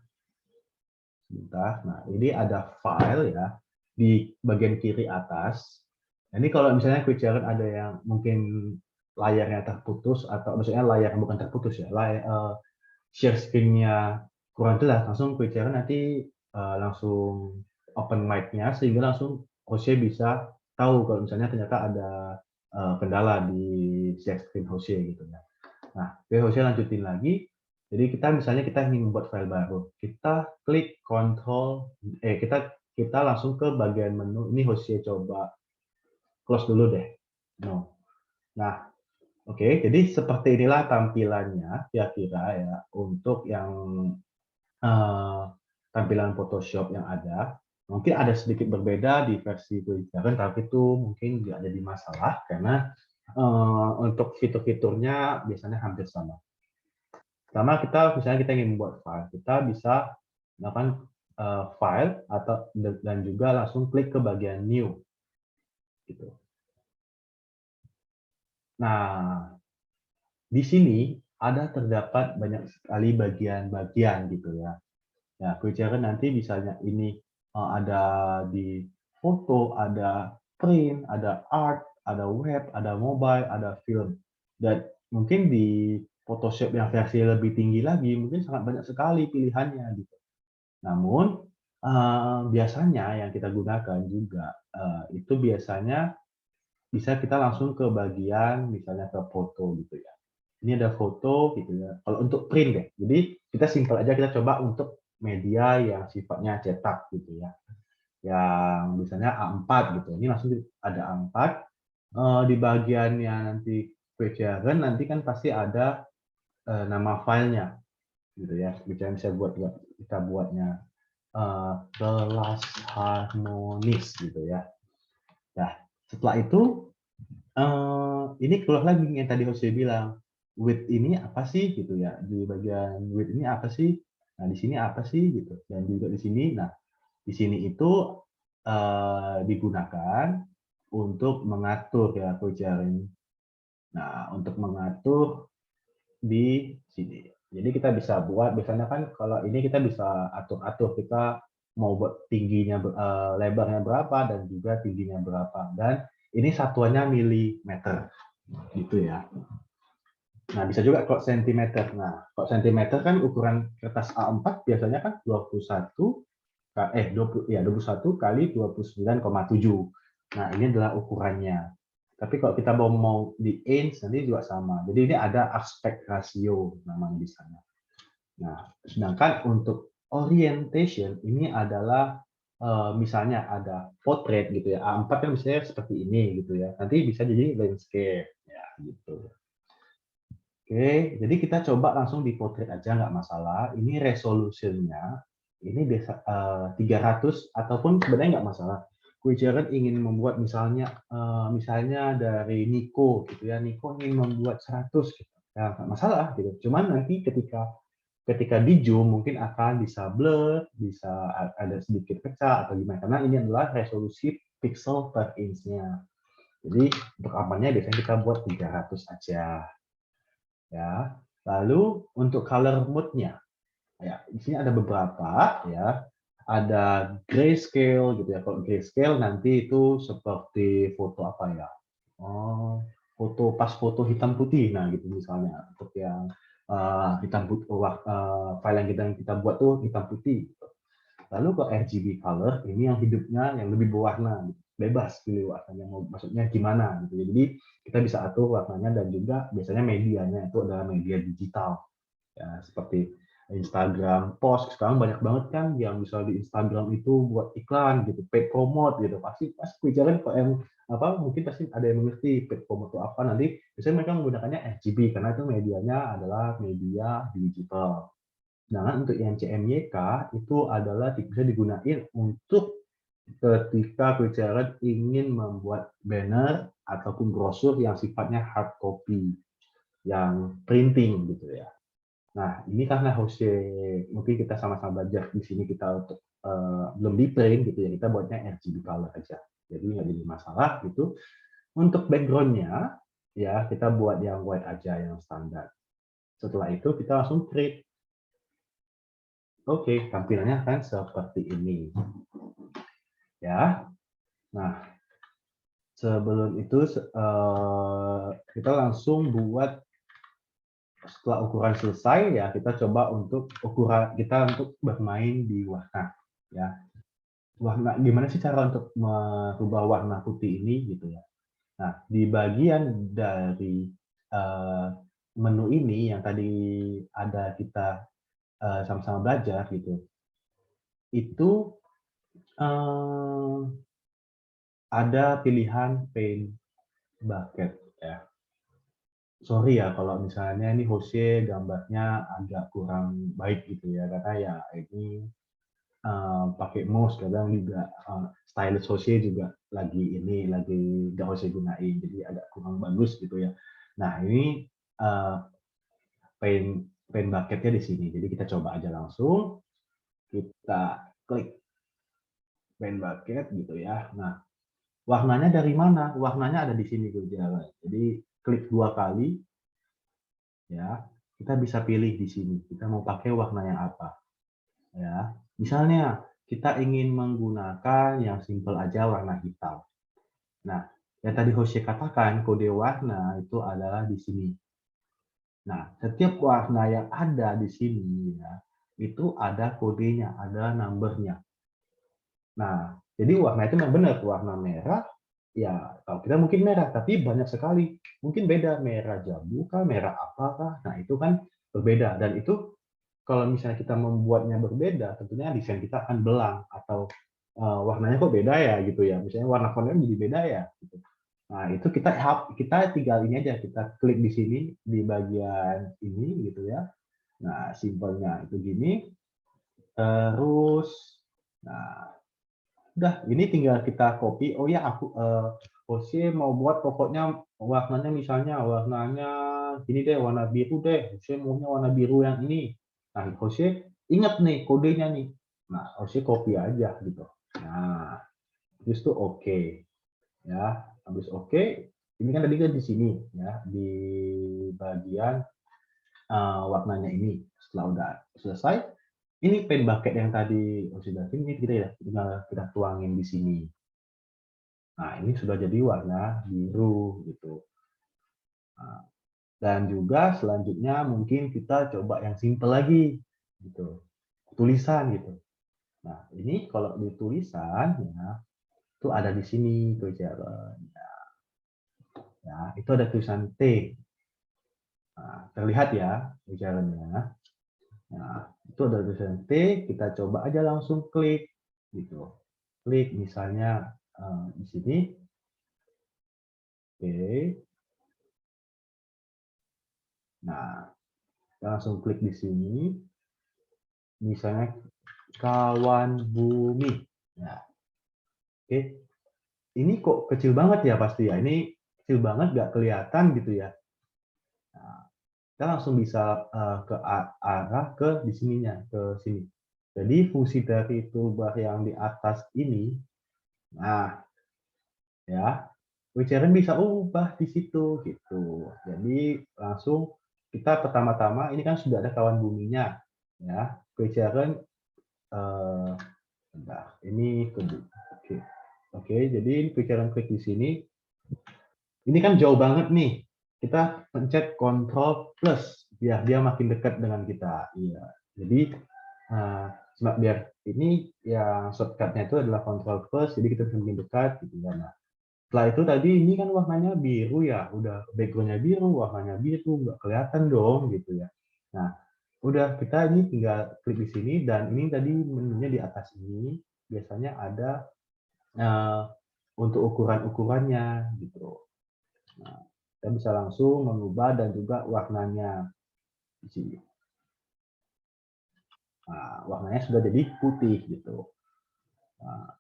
Sebentar. Nah, ini ada file ya di bagian kiri atas. Ini kalau misalnya kuecaran ada yang mungkin layarnya terputus atau maksudnya layar bukan terputus ya, share screen-nya kurang jelas, langsung kuecaran nanti langsung open mic-nya sehingga langsung Jose bisa tahu kalau misalnya ternyata ada kendala di share screen Jose gitu ya. Nah, Jose lanjutin lagi. Jadi misalnya kita ingin membuat file baru, kita klik kita langsung ke bagian menu. Ini Jose coba close dulu deh. No. Nah, oke, jadi seperti inilah tampilannya kira-kira ya untuk yang tampilan Photoshop yang ada. Mungkin ada sedikit berbeda di versi kuecaran, tapi itu mungkin nggak jadi masalah karena untuk fitur-fiturnya biasanya hampir sama. Pertama misalnya kita ingin membuat file, kita bisa melakukan file atau dan juga langsung klik ke bagian new. Gitu. Nah, di sini terdapat banyak sekali bagian-bagian gitu ya. Ya, kuecaran nanti misalnya ini ada di foto, ada print, ada art, ada web, ada mobile, ada film. Dan mungkin di Photoshop yang versi lebih tinggi lagi, mungkin sangat banyak sekali pilihannya gitu. Namun biasanya yang kita gunakan juga itu biasanya bisa kita langsung ke bagian misalnya ke foto gitu ya. Ini ada foto gitu ya. Kalau untuk print deh, jadi kita simpel aja, kita coba untuk media yang sifatnya cetak gitu ya. Yang misalnya A4 gitu. Ini langsung ada A4. Di bagian yang nanti kuecaran nanti kan pasti ada nama filenya. gitu ya. Misalnya bisa kita buatnya kelas harmonis gitu ya. Nah, setelah itu ini keluar lagi yang tadi Jose bilang, width ini apa sih gitu ya. Di bagian width ini apa sih? Nah, di sini apa sih gitu. Dan juga di sini. Nah, di sini itu digunakan untuk mengatur ya filtering. Nah, untuk mengatur di sini. Jadi kita bisa buat, biasanya kan kalau ini kita bisa atur-atur, kita mau buat tingginya, lebarnya berapa, dan juga tingginya berapa. Dan ini satuannya milimeter, gitu ya. Nah, bisa juga kalau sentimeter. Nah, kalau sentimeter kan ukuran kertas A4 biasanya kan 21 kali 29,7. Nah, ini adalah ukurannya. Tapi kalau kita mau di inch nanti juga sama. Jadi ini ada aspek rasio namanya di sana. Nah, sedangkan untuk orientation ini adalah misalnya ada portrait gitu ya. A4 kan misalnya seperti ini gitu ya. Nanti bisa jadi landscape ya gitu. Oke, jadi kita coba langsung di portrait aja nggak masalah. Ini resolusinya ini biasa 300 ataupun sebenarnya nggak masalah. Kuijaran ingin membuat misalnya dari Nico gitu ya. Nico ingin membuat 100 gitu. Ya, nggak masalah gitu. Cuman nanti ketika di zoom mungkin akan bisa blur, bisa ada sedikit pecah atau gimana, karena ini adalah resolusi pixel per inch-nya. Jadi untuk amannya biasanya kita buat 300 aja. Ya. Lalu untuk color mode-nya, ya di sini ada beberapa ya. Ada grayscale gitu ya. Kalau grayscale nanti itu seperti foto apa ya? Oh, foto hitam putih. Nah, gitu misalnya untuk yang hitam putih, file yang kita buat tuh hitam putih. Gitu. Lalu ke RGB color ini yang hidupnya yang lebih berwarna, gitu. Bebas pilih warnanya, maksudnya gimana gitu. Jadi kita bisa atur warnanya dan juga biasanya medianya itu adalah media digital. Ya, seperti Instagram post sekarang banyak banget kan yang bisa di Instagram itu buat iklan gitu, paid promote gitu. Pasti bicara kok yang apa mungkin pasti ada yang mengerti paid promote itu apa, nanti biasanya mereka menggunakannya RGB karena itu medianya adalah media digital. Nah, untuk yang CMYK itu adalah bisa digunakan untuk ketika bicara ingin membuat banner ataupun brosur yang sifatnya hard copy, yang printing gitu ya. Nah, ini karena Jose mungkin kita sama-sama belajar di sini kita untuk belum di print gitu ya, kita buatnya RGB color aja. Jadi nggak jadi masalah gitu. Untuk background-nya ya kita buat yang white aja yang standar. Setelah itu kita langsung create. Oke, tampilannya akan seperti ini. Ya. Nah, sebelum itu kita langsung buat setelah ukuran selesai ya kita coba untuk bermain di warna ya. Warna gimana sih cara untuk merubah warna putih ini gitu ya. Nah, di bagian dari menu ini yang tadi ada kita sama-sama belajar gitu. Itu ada pilihan paint bucket ya. Sorry ya kalau misalnya ini Jose gambarnya agak kurang baik gitu ya, karena ya ini pakai mouse kadang juga stylus Jose juga lagi nggak Jose gunain, jadi agak kurang bagus gitu ya. Nah ini paint bucketnya di sini, jadi kita coba aja langsung, kita klik paint bucket gitu ya. Nah warnanya dari mana? Warnanya ada di sini Gojala. Jadi klik 2 kali, ya kita bisa pilih di sini. Kita mau pakai warna yang apa? Ya, misalnya kita ingin menggunakan yang simple aja warna hitam. Nah, yang tadi Jose katakan kode warna itu adalah di sini. Nah, setiap warna yang ada di sini ya, itu ada kodenya, ada numbernya. Nah, jadi warna itu memang benar warna merah. Ya, kalau kita mungkin merah, tapi banyak sekali. Mungkin beda, merah jambu kah, merah apakah. Nah, itu kan berbeda. Dan itu kalau misalnya kita membuatnya berbeda, tentunya desain kita akan belang. Atau warnanya kok beda ya, gitu ya. Misalnya warna fontnya jadi beda ya. Gitu. Nah, itu kita tinggal ini aja. Kita klik di sini, di bagian ini, gitu ya. Nah, simpelnya itu gini. Terus, nah, udah ini tinggal kita copy. Oh ya, aku Jose mau buat pokoknya warnanya misalnya warnanya gini deh, warna biru deh. Jose maunya warna biru yang ini. Nah, Jose ingat nih kodenya nih. Nah, Jose copy aja gitu. Nah, habis itu oke. Ya, habis oke. Ini kan tadi kan di sini ya, di bagian warnanya ini. Setelah udah selesai, ini pen bucket yang tadi sudah ini tinggal kita tuangin di sini. Nah, ini sudah jadi warna biru gitu. Nah, dan juga selanjutnya mungkin kita coba yang simple lagi gitu. Tulisan gitu. Nah, ini kalau di tulisan ya itu ada di sini tuh Sharon. Ya, itu ada tulisan T. Nah, terlihat ya Sharonnya. Nah, itu ada tulisan T, kita coba aja langsung klik gitu. Klik misalnya di sini. Oke. Nah, kita langsung klik di sini. Misalnya kawan bumi. Nah, oke. Ini kok kecil banget ya pasti ya. Ini kecil banget, nggak kelihatan gitu ya. Nah, kita langsung bisa ke arah ke di sininya, ke sini. Jadi fungsi dari toolbar yang di atas ini, nah ya, Wicaren bisa ubah di situ gitu. Jadi langsung kita pertama-tama ini kan sudah ada kawan buminya ya. Wicaren ini oke. Oke, jadi Wicaren klik di sini. Ini kan jauh banget nih. Kita pencet Ctrl plus biar dia makin dekat dengan kita. Iya. Jadi biar ini yang shortcutnya itu adalah Ctrl plus, jadi kita semakin dekat gitu ya. Nah, setelah itu tadi ini kan warnanya biru ya, udah backgroundnya biru, warnanya biru, nggak kelihatan dong gitu ya. Nah, udah kita ini tinggal klik di sini dan ini tadi menunya di atas ini biasanya ada untuk ukuran-ukurannya gitu. Nah, kita bisa langsung mengubah dan juga warnanya di sini. Nah, warnanya sudah jadi putih gitu. Nah,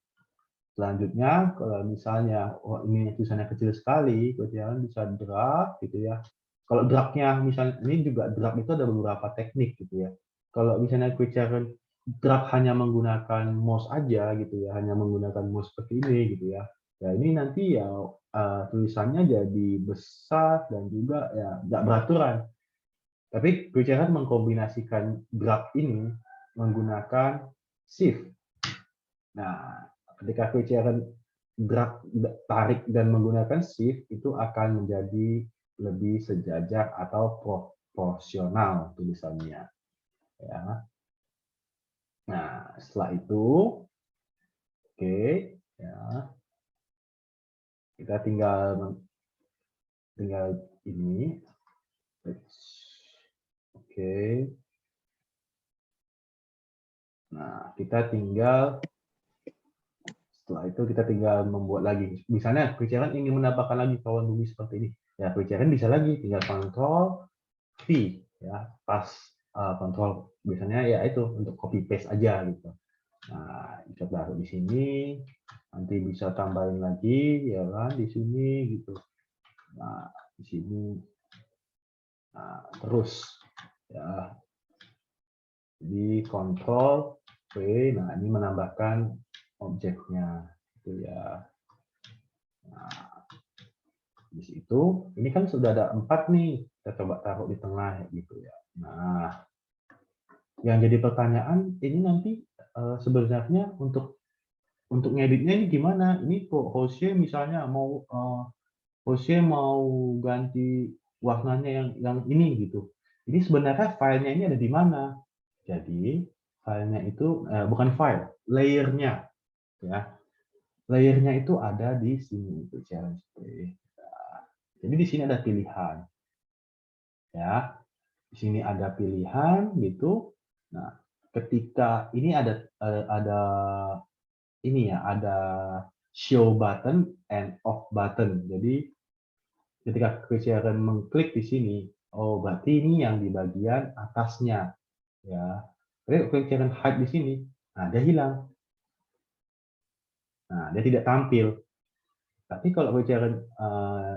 selanjutnya kalau misalnya ini tulisannya kecil sekali, kemudian bisa drag gitu ya. Kalau dragnya misalnya ini juga drag itu ada beberapa teknik gitu ya. Kalau misalnya Quick drag hanya menggunakan mouse aja gitu ya, hanya menggunakan mouse seperti ini gitu ya. Ya ini nanti ya tulisannya jadi besar dan juga ya nggak beraturan. Tapi Quick mengkombinasikan drag ini menggunakan shift. Nah, ketika Quick drag, tarik dan menggunakan shift itu akan menjadi lebih sejajar atau proporsional tulisannya. Ya. Nah, setelah itu, oke, ya, kita tinggal ini, oke. Nah, kita tinggal setelah itu kita tinggal membuat lagi. Misalnya Quick ingin menambahkan lagi kawan bumi seperti ini. Ya, Quick bisa lagi tinggal Ctrl V ya, pas kontrol biasanya ya itu untuk copy paste aja gitu. Nah, bisa taruh di sini, nanti bisa tambahin lagi ya kan di sini gitu. Nah, di sini. Nah, terus ya. Jadi kontrol V, nah ini menambahkan objeknya gitu ya. Nah, di situ ini kan sudah ada 4 nih, kita coba taruh di tengah gitu ya. Nah, yang jadi pertanyaan ini nanti sebenarnya untuk ngeditnya ini gimana? Ini kok Jose misalnya mau Jose mau ganti warnanya yang ini gitu. Ini sebenarnya filenya ini ada di mana? Jadi filenya itu bukan file, layernya ya. Layernya itu ada di sini itu challenge. Jadi di sini ada pilihan. Ya. Di sini ada pilihan gitu. Nah, ketika ini ada ini ya, ada show button and off button. Jadi ketika Sharon mengklik di sini, Oh, berarti ini yang di bagian atasnya, ya. Tapi kalau cairan hide di sini, nah dia hilang. Nah, dia tidak tampil. Tapi kalau cairan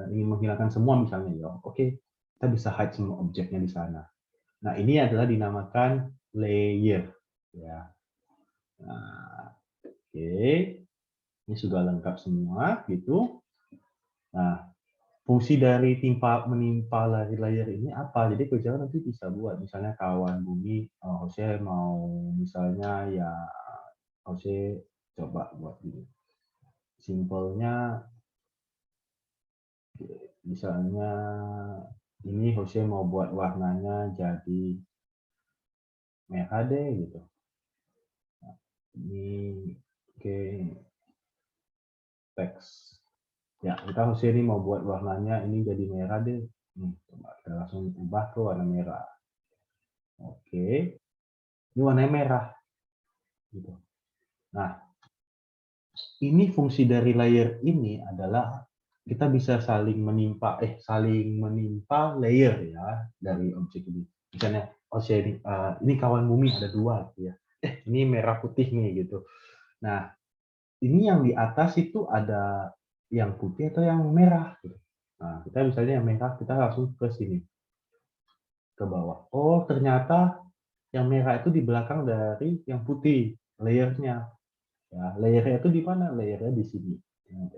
ingin menghilangkan semua misalnya, ya, oke, kita bisa hide semua objeknya di sana. Nah, ini adalah dinamakan layer, ya. Nah, oke, ini sudah lengkap semua, gitu. Nah, fungsi dari menimpa layer ini apa? Jadi kerja nanti bisa buat misalnya kawan bumi, Jose mau misalnya ya Jose coba buat ini. Simpelnya misalnya ini Jose mau buat warnanya jadi merah deh gitu. Nah, ini oke, teks. Ya, kita Jose ini mau buat warnanya ini jadi merah deh. Coba kita langsung ubah ke warna merah. Oke, ini warnanya merah. Gitu. Nah, ini fungsi dari layer ini adalah kita bisa saling menimpa layer ya dari objek ini. Misalnya, ini kawan bumi ada dua, gitu ya. Ini merah putih nih gitu. Nah, ini yang di atas itu ada yang putih atau yang merah. Gitu. Nah, kita misalnya yang merah kita langsung ke sini, ke bawah. Oh, ternyata yang merah itu di belakang dari yang putih, layernya. Ya, layernya itu di mana? Layernya di sini.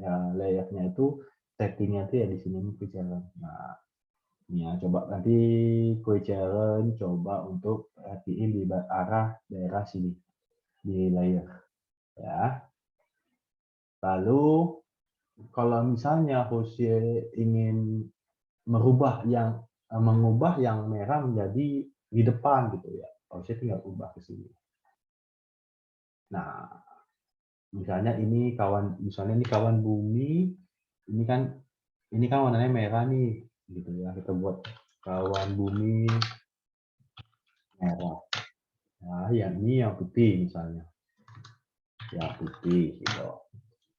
Ya, layernya itu settingnya itu ya di sini nih challenge. Nah, ya coba nanti challenge coba untuk perhatiin di arah daerah sini di layer. Ya. Lalu kalau misalnya Jose ingin mengubah yang merah menjadi di depan gitu ya, Jose tinggal ubah ke sini. Nah, misalnya ini kawan bumi, ini kan warnanya merah nih, gitu ya. Kita buat kawan bumi merah. Nah, yang ini yang putih misalnya, yang putih gitu.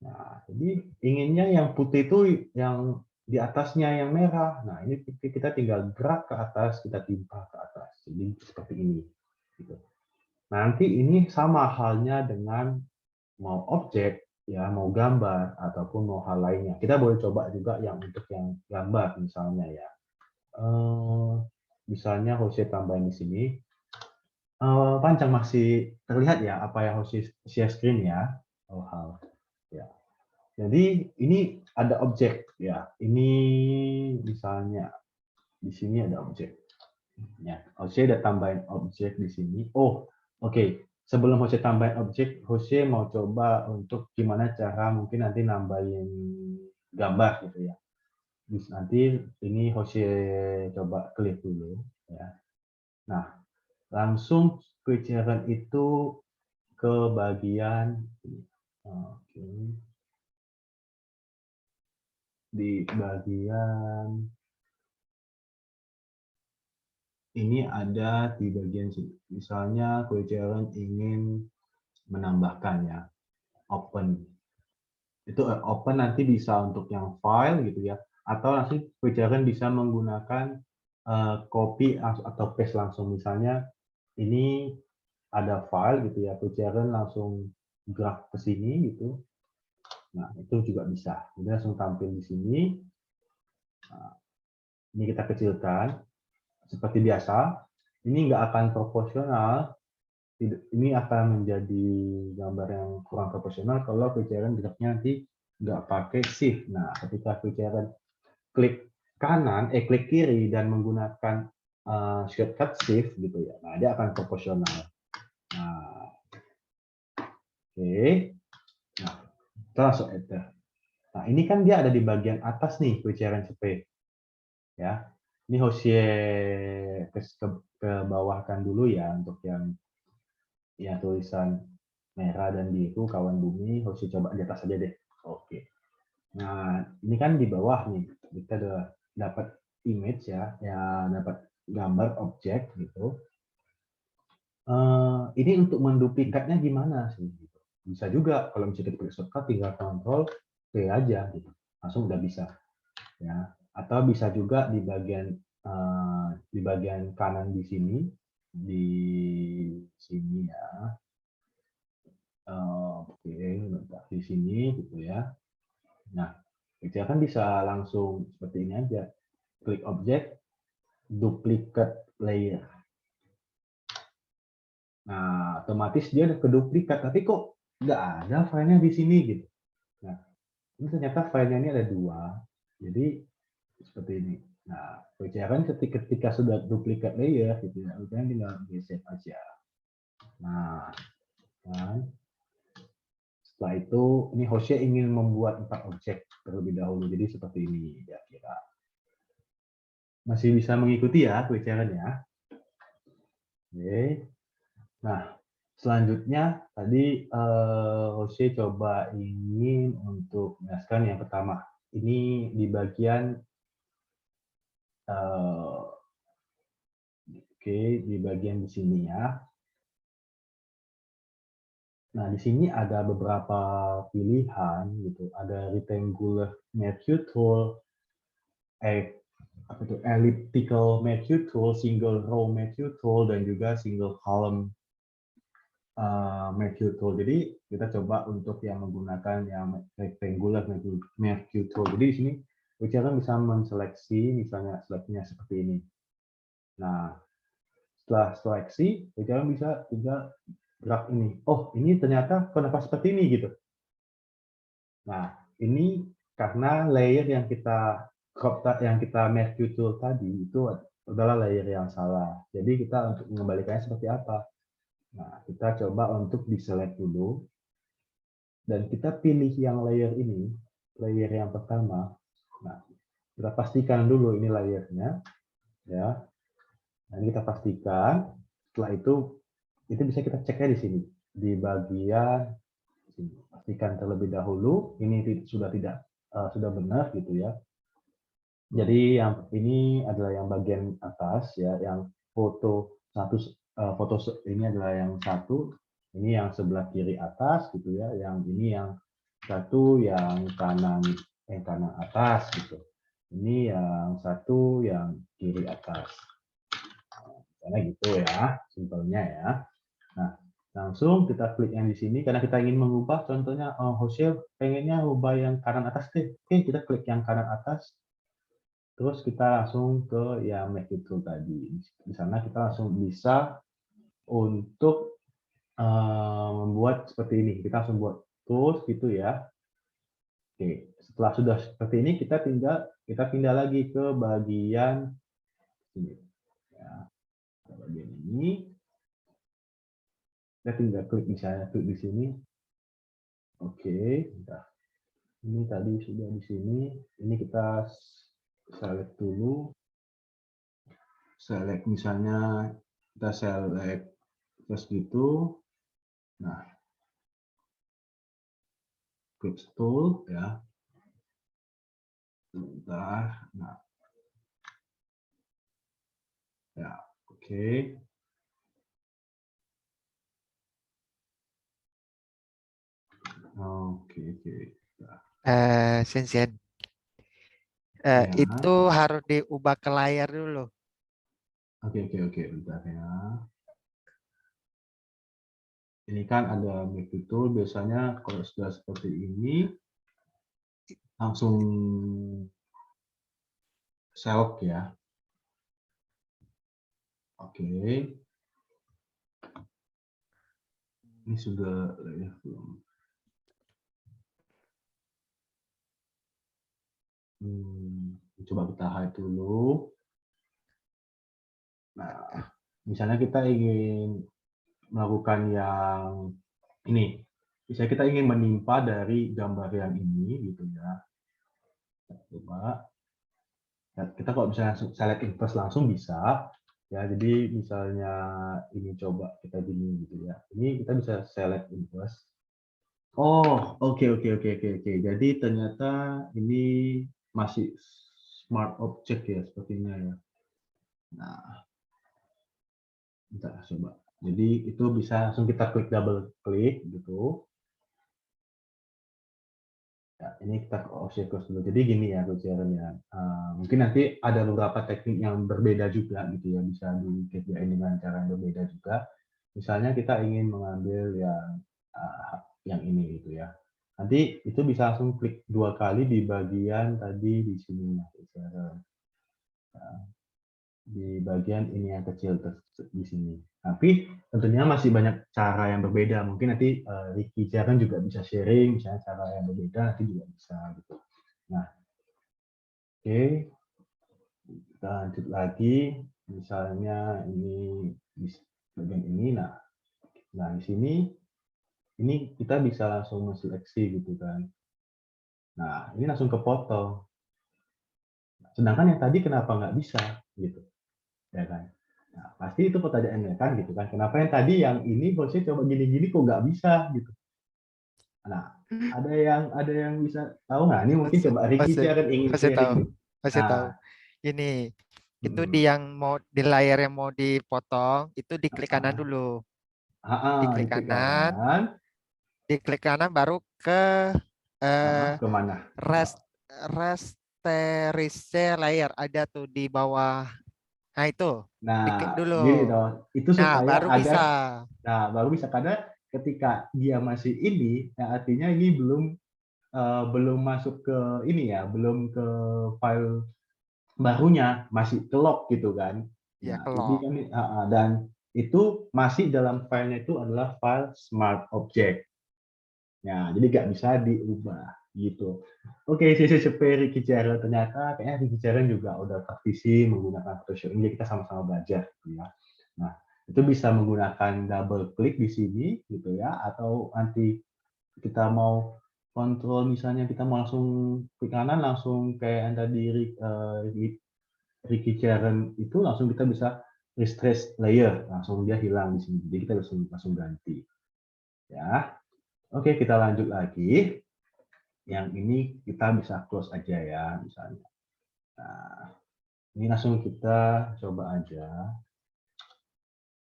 Nah, jadi inginnya yang putih itu yang di atasnya yang merah. Nah, ini kita tinggal gerak ke atas, kita timpa ke atas. Jadi seperti ini. Gitu. Nanti ini sama halnya dengan mau objek, ya mau gambar ataupun mau hal lainnya. Kita boleh coba juga yang untuk yang gambar misalnya ya. Misalnya Jose tambahin di sini. Panjang masih terlihat ya apa yang Jose share screen ya. Ya. Jadi ini ada objek ya. Ini misalnya di sini ada objek. Ya, Jose udah tambahin objek di sini. Oh, oke. Sebelum Jose tambahin objek, Jose mau coba untuk gimana cara mungkin nanti nambahin gambar gitu ya. Nanti ini Jose coba klik dulu ya. Nah, langsung kejaran itu ke bagian di bagian ini ada di bagian sini. Misalnya Quejaran ingin menambahkan ya, open. Itu open nanti bisa untuk yang file gitu ya, atau nanti Quejaran bisa menggunakan copy atau paste langsung. Misalnya ini ada file gitu ya, Quejaran langsung gerak ke sini gitu. Nah, itu juga bisa. Jadi langsung tampil di sini. Nah, ini kita kecilkan. Seperti biasa, ini nggak akan proporsional. Ini akan menjadi gambar yang kurang proporsional kalau Quejaran geraknya nanti nggak pakai shift. Nah, ketika Quejaran klik klik kiri dan menggunakan shortcut shift gitu ya, nah dia akan proporsional. Nah, oke. Nah, kita langsung enter. Nah, ini kan dia ada di bagian atas nih Quejaran CP. Ya. Ini Jose ke bawahkan dulu ya untuk yang tulisan merah dan biru kawan bumi. Jose coba di atas aja deh. Oke. Nah, ini kan di bawah nih. Kita udah dapat image ya, dapat gambar objek gitu. Ini untuk menduplikatnya gimana sih? Gitu. Bisa juga kalau misalnya kita shortcut tinggal Ctrl V aja gitu. Langsung udah bisa. Ya. Atau bisa juga di bagian di bagian kanan di sini ya. Oke, letak di sini gitu ya. Nah, kita kan bisa langsung seperti ini aja. Klik objek, duplicate layer. Nah, otomatis dia udah keduplikat, tapi kok nggak ada filenya di sini gitu. Nah, ini ternyata filenya ini ada 2. Jadi seperti ini. Nah, kan ketika sudah duplikat layer gitu ya, kan tinggal geser aja. Nah, kan. Setelah itu, ini hostnya ingin membuat 4 objek terlebih dahulu. Jadi seperti ini ya kira. Masih bisa mengikuti ya ya. Oke. Nah, selanjutnya tadi hostnya coba ingin untuk menjelaskan yang pertama. Ini di bagian di bagian di sini ya. Nah, di sini ada beberapa pilihan gitu. Ada rectangular match tool, elliptical match tool, single row match tool, dan juga single column match tool. Jadi kita coba untuk yang menggunakan yang rectangular match tool. Jadi di sini kita bisa menseleksi misalnya seleksinya seperti ini. Nah, setelah seleksi, kita bisa tinggal gerak ini. Oh, ini ternyata kenapa seperti ini gitu. Nah, ini karena layer yang kita match tool tadi itu adalah layer yang salah. Jadi kita untuk mengembalikannya seperti apa? Nah, kita coba untuk di-select dulu. Dan kita pilih yang layer ini, layer yang pertama. Nah, kita pastikan dulu ini layernya. Ya. Nah, ini kita pastikan. Setelah itu bisa kita ceknya di sini. Di bagian sini. Pastikan terlebih dahulu. Ini sudah benar gitu ya. Jadi yang ini adalah yang bagian atas ya, yang foto ini adalah yang satu, ini yang sebelah kiri atas gitu ya, yang ini yang satu yang kanan atas gitu. Ini yang satu yang kiri atas. Karena gitu ya, simpelnya ya. Nah, langsung kita klik yang di sini karena kita ingin mengubah contohnya Hosea pengennya ubah yang kanan atas deh. Oke, kita klik yang kanan atas. Terus kita langsung ke yang match tool tadi. Di sana kita langsung bisa untuk membuat seperti ini. Kita langsung buat tools gitu ya. Oke, setelah sudah seperti ini kita pindah lagi ke bagian ini. Ya, bagian ini. Kita tinggal klik misalnya klik di sini. Oke, ini tadi sudah di sini. Ini kita select dulu. Select misalnya kita select terus gitu. Nah, klik tool ya. Sebentar. Nah. Ya, oke. Oke. Sensian. Ya. Itu harus diubah ke layar dulu. Oke. Bentar ya. Ini kan ada match tool. Biasanya kalau sudah seperti ini, langsung select ya. Oke. Ini sudah ya belum. Coba kita hide dulu. Nah, misalnya kita ingin melakukan yang ini. Misalnya kita ingin menimpa dari gambar yang ini gitu ya. Coba. Kita kalau misalnya select inverse langsung bisa. Ya, jadi misalnya ini coba kita gini gitu ya. Ini kita bisa select inverse. Oh, oke. Jadi ternyata ini masih smart object ya sepertinya ya. Nah, kita coba. Jadi itu bisa langsung kita klik double klik gitu. Ya, ini kita ke Ocean dulu. Jadi gini ya, Coach Aaron ya. Mungkin nanti ada beberapa teknik yang berbeda juga gitu ya, bisa dikerjain dengan cara yang berbeda juga. Misalnya kita ingin mengambil yang ini gitu ya. Nanti itu bisa langsung klik 2 kali di bagian tadi di sini ya, Coach Aaron. Di bagian ini yang kecil di sini. Tapi tentunya masih banyak cara yang berbeda. Mungkin nanti Ricky Jaran juga bisa sharing, misalnya cara yang berbeda nanti juga bisa gitu. Nah, oke, kita lanjut lagi. Misalnya ini di bagian ini. Nah di sini ini kita bisa langsung seleksi gitu kan. Nah ini langsung kepotong. Sedangkan yang tadi kenapa nggak bisa gitu? Ya kan? Nah, pasti itu pertanyaannya kan gitu kan. Kenapa yang tadi yang ini bosnya coba gini-gini kok nggak bisa gitu. Nah, ada yang bisa tahu nggak? Ini mungkin coba Ricky sih akan ingin Masih sharing tahu, nih. masih tahu. Nah, Ini itu di yang mau di layar yang mau dipotong itu diklik kanan dulu, diklik itu kanan, kanan. diklik kanan baru ke Kemana? rest rasterise layer ada tuh di bawah. Nah itu diklik Nah, dulu. gini dong. Itu Nah supaya baru bisa. baru bisa karena ketika dia masih ini, ya artinya ini belum masuk ke ini ya, belum ke file barunya, masih ke lock gitu kan. Ya Nah, ini kelok. kan dan itu masih dalam filenya itu adalah file smart object. Ya, jadi nggak bisa diubah gitu. Oke, sisi Ricky Jaren ternyata kayaknya Ricky Jaren juga udah praktisi menggunakan Photoshop ini, jadi kita sama-sama belajar gitu ya. Nah, itu bisa menggunakan double klik di sini gitu ya, atau nanti kita mau kontrol misalnya kita mau langsung klik kanan langsung kayak yang tadi Ricky Jaren itu langsung kita bisa restrace layer, langsung dia hilang di sini. Jadi kita langsung ganti. Ya. Oke, kita lanjut lagi. Yang ini kita bisa close aja ya, misalnya. Nah, ini langsung kita coba aja.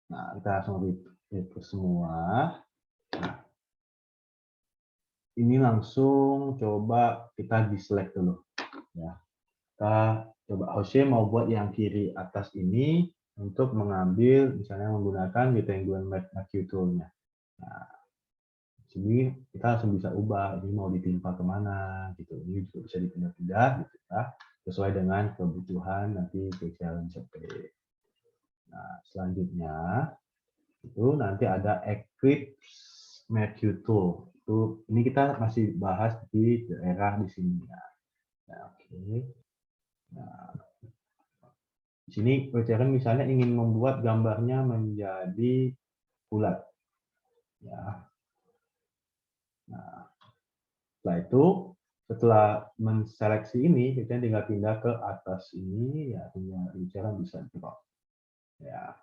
Nah, kita langsung refresh semua. Nah, ini langsung coba kita diselect dulu. Ya. Kita coba Jose mau buat yang kiri atas ini untuk mengambil, misalnya menggunakan Rectangular Merge Tool-nya. Nah, sini kita langsung bisa ubah ini mau ditimpa kemana gitu, ini juga bisa dipindah-pindah gitu ya, sesuai dengan kebutuhan nanti jalan CP. Nah selanjutnya itu nanti ada Eclipse Merge Tool, itu ini kita masih bahas di daerah di sini ya. Nah, oke. Nah, di sini Coach misalnya ingin membuat gambarnya menjadi bulat ya. Nah, setelah itu, setelah menseleksi ini, kita tinggal pindah ke atas ini, ya tinggal bicara bisa drop. Ya.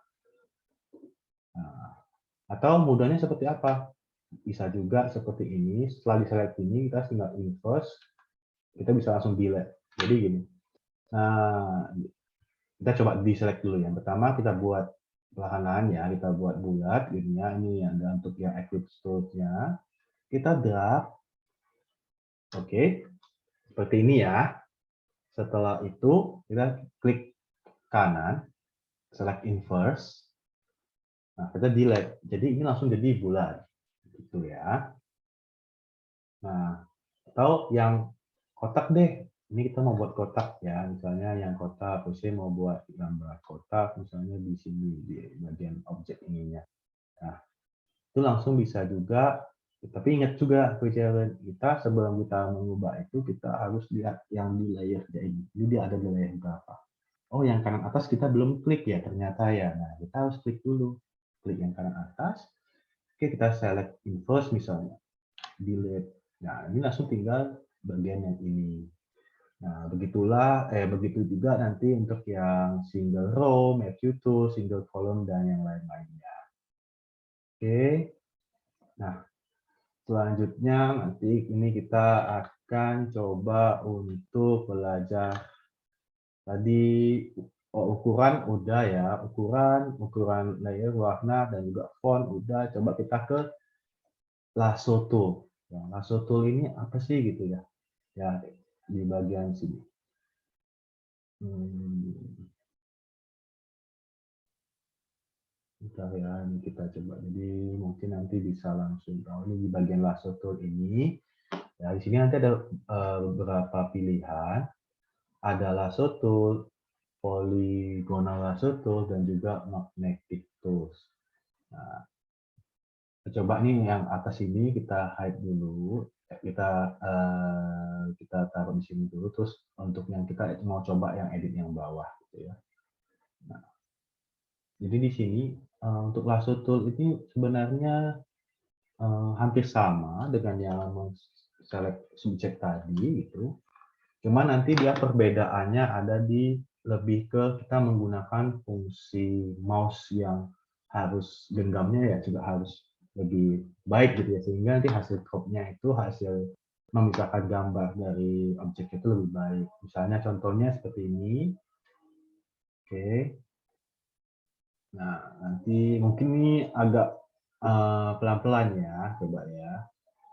Nah, atau mudahnya seperti apa? Bisa juga seperti ini. Setelah diseleksi ini, kita tinggal inverse, kita bisa langsung delete. Jadi gini. Nah, kita coba diselect dulu. Yang pertama kita buat perlahan ya, kita buat bulat, ininya ini ada untuk yang Eclipse Tools-nya. Kita drag. Oke, seperti ini ya. Setelah itu kita klik kanan, select inverse. Nah, kita delete. Jadi ini langsung jadi bulat. Gitu ya. Nah, atau yang kotak deh. Ini kita mau buat kotak ya. Misalnya yang kotak, saya mau buat gambar kotak misalnya di sini di bagian objek ininya. Nah, itu langsung bisa juga. Tapi ingat juga kita sebelum kita mengubah itu kita harus lihat yang di layer ini. Ini dia ada di layer berapa. Oh, yang kanan atas kita belum klik ya ternyata ya. Nah, kita harus klik dulu. Klik yang kanan atas. Oke, kita select inverse misalnya. Delete. Nah, ini langsung tinggal bagian yang ini. Nah, begitu juga nanti untuk yang single row, merge tool, single column, dan yang lain-lainnya. Oke. Nah, selanjutnya nanti ini kita akan coba untuk belajar tadi ukuran udah ya, ukuran layer, warna dan juga font udah. Coba kita ke lasso tool. Ya, lasso tool ini apa sih gitu ya? ya di bagian sini. Bentar ya, ini kita coba. Jadi mungkin nanti bisa langsung tahu ini di bagian lasso tool ini. Ya, di sini nanti ada beberapa pilihan. Ada lasso tool, polygonal lasso tool, dan juga magnetic tools. Nah, coba nih yang atas ini kita hide dulu. Kita taruh di sini dulu. Terus untuk yang kita mau coba yang edit yang bawah, gitu ya. Nah, jadi di sini untuk lasso tool ini sebenarnya hampir sama dengan yang select subjek tadi gitu. Cuma nanti dia perbedaannya ada di lebih ke kita menggunakan fungsi mouse yang harus genggamnya ya juga harus lebih baik gitu ya, sehingga nanti hasil cropnya itu hasil memisahkan gambar dari objek itu lebih baik. Misalnya contohnya seperti ini. Oke. Nah, nanti mungkin ini agak pelan-pelan ya, coba ya.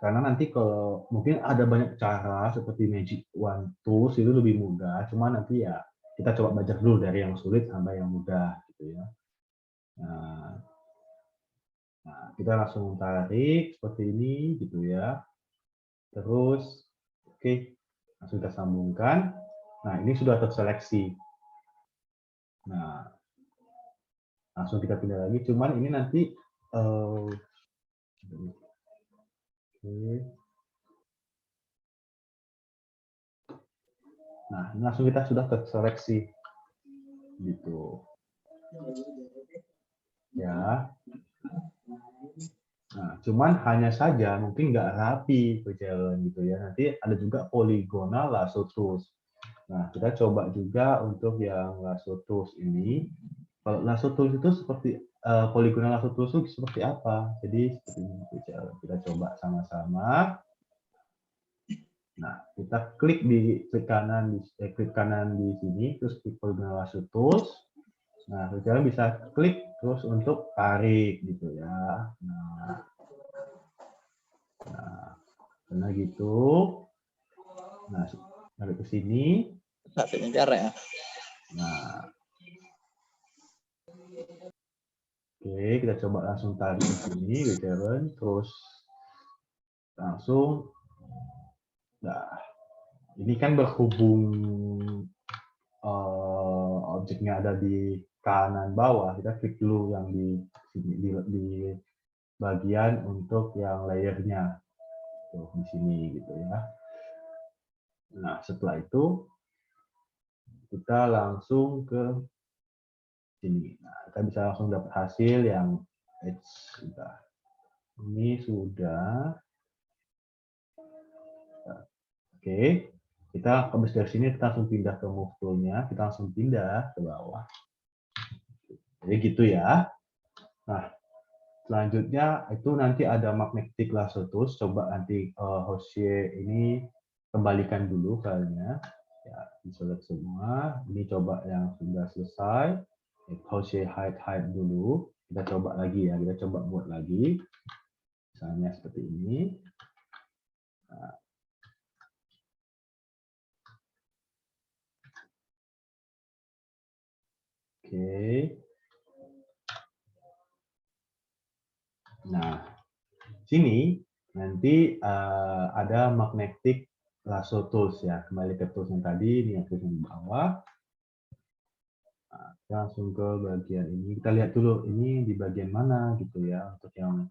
Karena nanti kalau mungkin ada banyak cara seperti Magic Wand Tools itu lebih mudah, cuma nanti ya kita coba belajar dulu dari yang sulit sampai yang mudah gitu ya. Nah, kita langsung tarik seperti ini gitu ya. Terus oke, langsung kita sambungkan. Nah, ini sudah terseleksi. Nah, langsung kita pindah lagi, cuman ini nanti nah, ini langsung kita sudah terseleksi gitu ya. Nah, cuman hanya saja mungkin nggak rapi berjalan gitu ya. Nanti ada juga polygonal lasso tools. Nah, kita coba juga untuk yang lasso tools ini. Kalau lasso tools itu seperti polygonal lasso tools itu seperti apa? Jadi seperti ini berjalan. Kita coba sama-sama. Nah, kita klik kanan di sini, terus klik polygonal lasso tools. Nah, kita bisa klik terus untuk tarik gitu ya. Nah, karena gitu. Nah, tarik ke sini. Ya. Nah, oke, kita coba langsung tarik ke sini, terus langsung. Nah, ini kan berhubung objeknya ada di kanan bawah, kita klik dulu yang di sini di bagian untuk yang layernya tuh di sini gitu ya. Nah, setelah itu kita langsung ke sini. Nah, kita bisa langsung dapat hasil yang sudah. Ini sudah. Oke, kita habis dari sini kita langsung pindah ke move tool-nya, kita langsung pindah ke bawah. Jadi gitu ya. Nah, selanjutnya itu nanti ada magnetic lasso tools. Coba nanti Hosie ini kembalikan dulu filenya. Ya, diselect semua. Ini coba yang sudah selesai. Hosie hide dulu. Kita coba lagi ya. Kita coba buat lagi. Misalnya seperti ini. Nah, oke. Nah, sini nanti ada magnetic lasso tools ya. Kembali ke tools yang tadi, ini yang tools yang di bawah. Nah, kita langsung ke bagian ini. Kita lihat dulu ini di bagian mana gitu ya untuk yang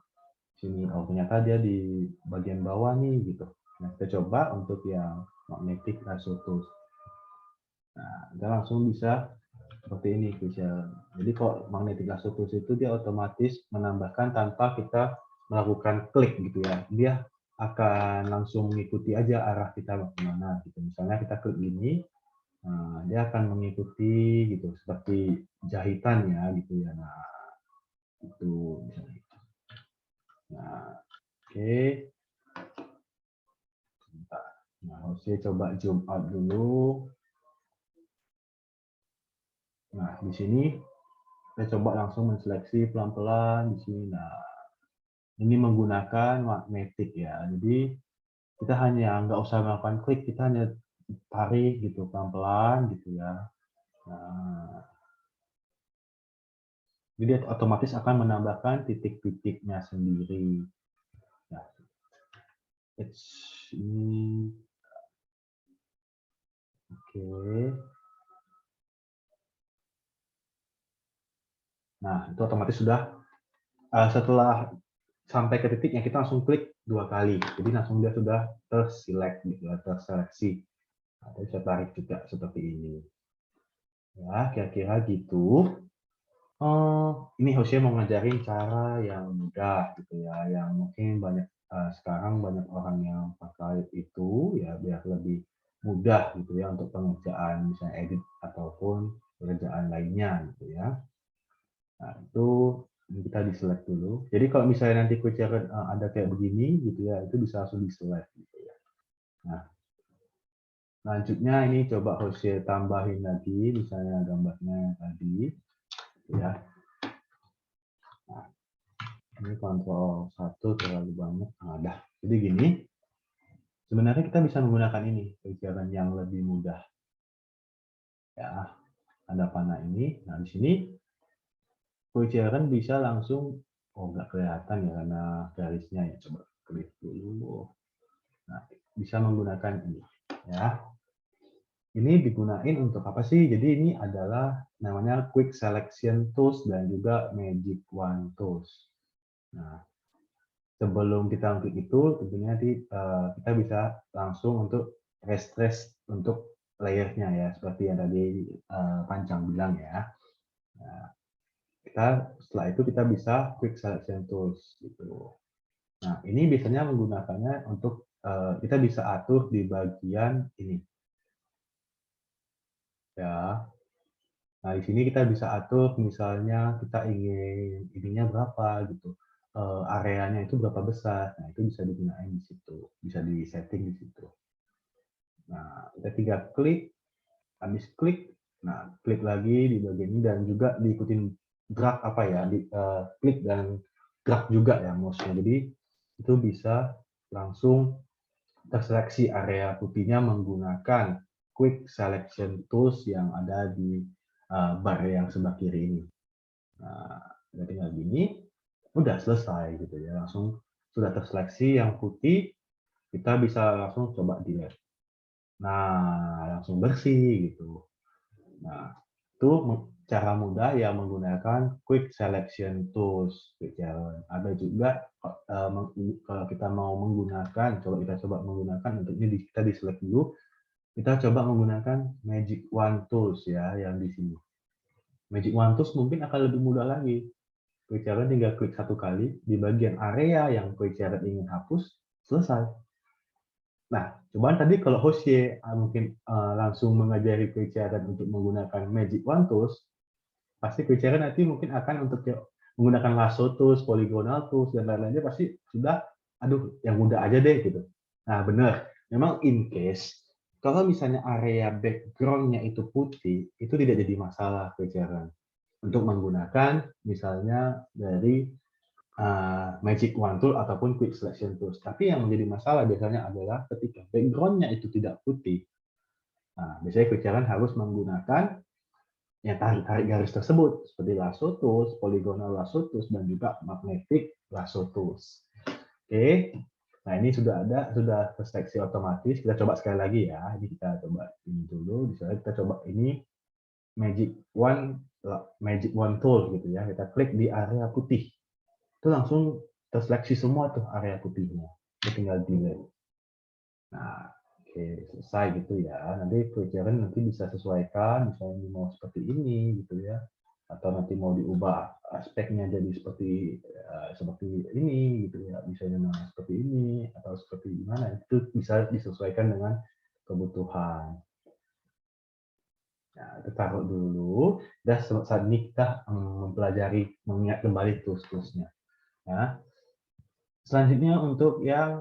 sini. Oh, ternyata dia di bagian bawah nih gitu. Nah, kita coba untuk yang magnetic lasso tools. Nah, kita langsung bisa seperti ini bisa. Jadi kalau magnetic lasso tools itu dia otomatis menambahkan tanpa kita melakukan klik gitu ya. Dia akan langsung mengikuti aja arah kita kemana gitu. Misalnya kita klik ini, nah, dia akan mengikuti gitu seperti jahitan ya gitu ya. Nah, itu misalnya. Nah, oke. Nah, saya coba zoom out dulu. Nah, di sini saya coba langsung menseleksi pelan-pelan di sini. Nah, ini menggunakan magnetik ya. Jadi kita hanya nggak usah melakukan klik, kita hanya tarik gitu pelan-pelan gitu ya. Nah, jadi dia otomatis akan menambahkan titik-titiknya sendiri. Nah, ini oke. Nah, itu otomatis sudah setelah sampai ke titiknya kita langsung klik 2 kali. Jadi langsung dia sudah terselect gitu ya, terseleksi. Atau bisa tarik juga seperti ini. Ya, kira-kira gitu. Ini Jose mau ngajarin cara yang mudah gitu ya, yang mungkin banyak sekarang banyak orang yang pakai itu ya biar lebih mudah gitu ya untuk pengerjaan misalnya edit ataupun pekerjaan lainnya gitu ya. Nah, itu kita di-select dulu. Jadi kalau misalnya nanti quick chart ada kayak begini gitu ya, itu bisa langsung di-select gitu ya. Nah, selanjutnya ini coba Jose tambahin lagi misalnya gambarnya tadi gitu ya. Nah, ini kontrol 1 terlalu banyak. Nah, dah. Jadi gini, sebenarnya kita bisa menggunakan ini, kebijakan yang lebih mudah. Ya, ada panah ini. Nah, di sini kebijakan bisa langsung, oh nggak kelihatan ya karena garisnya ya. Coba klik dulu. Nah, bisa menggunakan ini. Ya, ini digunain untuk apa sih? Jadi ini adalah namanya Quick Selection Tools dan juga Magic Wand Tools. Nah, sebelum kita klik itu, tentunya kita bisa langsung untuk restore untuk layernya ya, seperti yang tadi Pancang bilang ya. Nah, setelah itu kita bisa Quick Selection Tools gitu. Nah, ini biasanya menggunakannya untuk kita bisa atur di bagian ini. Ya. Nah, di sini kita bisa atur misalnya kita ingin ininya berapa gitu. Areanya itu berapa besar. Nah, itu bisa digunakan di situ. Bisa di-setting di situ. Nah, kita tinggal klik, habis klik, nah klik lagi di bagian ini dan juga diikutin drag apa ya, klik dan drag juga ya mouse-nya. Jadi itu bisa langsung terseleksi area putihnya menggunakan Quick Selection Tools yang ada di bar yang sebelah kiri ini. Nah, jadi tinggal gini, udah selesai gitu ya, langsung sudah terseleksi yang putih, kita bisa langsung coba delete. Nah, langsung bersih gitu. Nah, itu cara mudah yang menggunakan Quick Selection Tools. Ada juga kalau kita mau menggunakan, kita coba menggunakan untuk ini kita di select dulu. Kita coba menggunakan Magic Wand Tools ya, yang di sini. Magic Wand Tools mungkin akan lebih mudah lagi. Quick Chart tinggal klik 1 kali di bagian area yang Quick Chart ingin hapus, selesai. Nah, cuman tadi kalau Jose mungkin langsung mengajari Quick Chart untuk menggunakan Magic Wand Tools, pasti Quick Chart nanti mungkin akan untuk menggunakan lasso tools, polygonal tools, dan lain-lainnya pasti sudah, aduh, yang mudah aja deh gitu. Nah, benar. Memang in case kalau misalnya area background-nya itu putih, itu tidak jadi masalah kejaran. Untuk menggunakan misalnya dari Magic Wand Tool ataupun Quick Selection Tools. Tapi yang menjadi masalah biasanya adalah ketika background-nya itu tidak putih. Nah, biasanya kejaran harus menggunakan yang tarik garis tersebut, seperti lasso tools, polygonal lasso tools, dan juga magnetic lasso tools. Oke. Nah, ini sudah terseleksi otomatis. Kita coba sekali lagi ya. Ini kita coba ini dulu. Misalnya kita coba ini Magic Wand Tool gitu ya. Kita klik di area putih. Itu langsung terseleksi semua tuh area putihnya. Kita tinggal delete. Nah, oke, selesai gitu ya. Nanti kejaran nanti bisa sesuaikan, misalnya mau seperti ini gitu ya. Atau nanti mau diubah aspeknya jadi seperti ini gitu ya, misalnya seperti ini atau seperti gimana, itu bisa disesuaikan dengan kebutuhan. Nah, itu taruh dulu. Dan saat ini kita mempelajari, mengingat kembali tools-toolsnya. Nah, selanjutnya untuk yang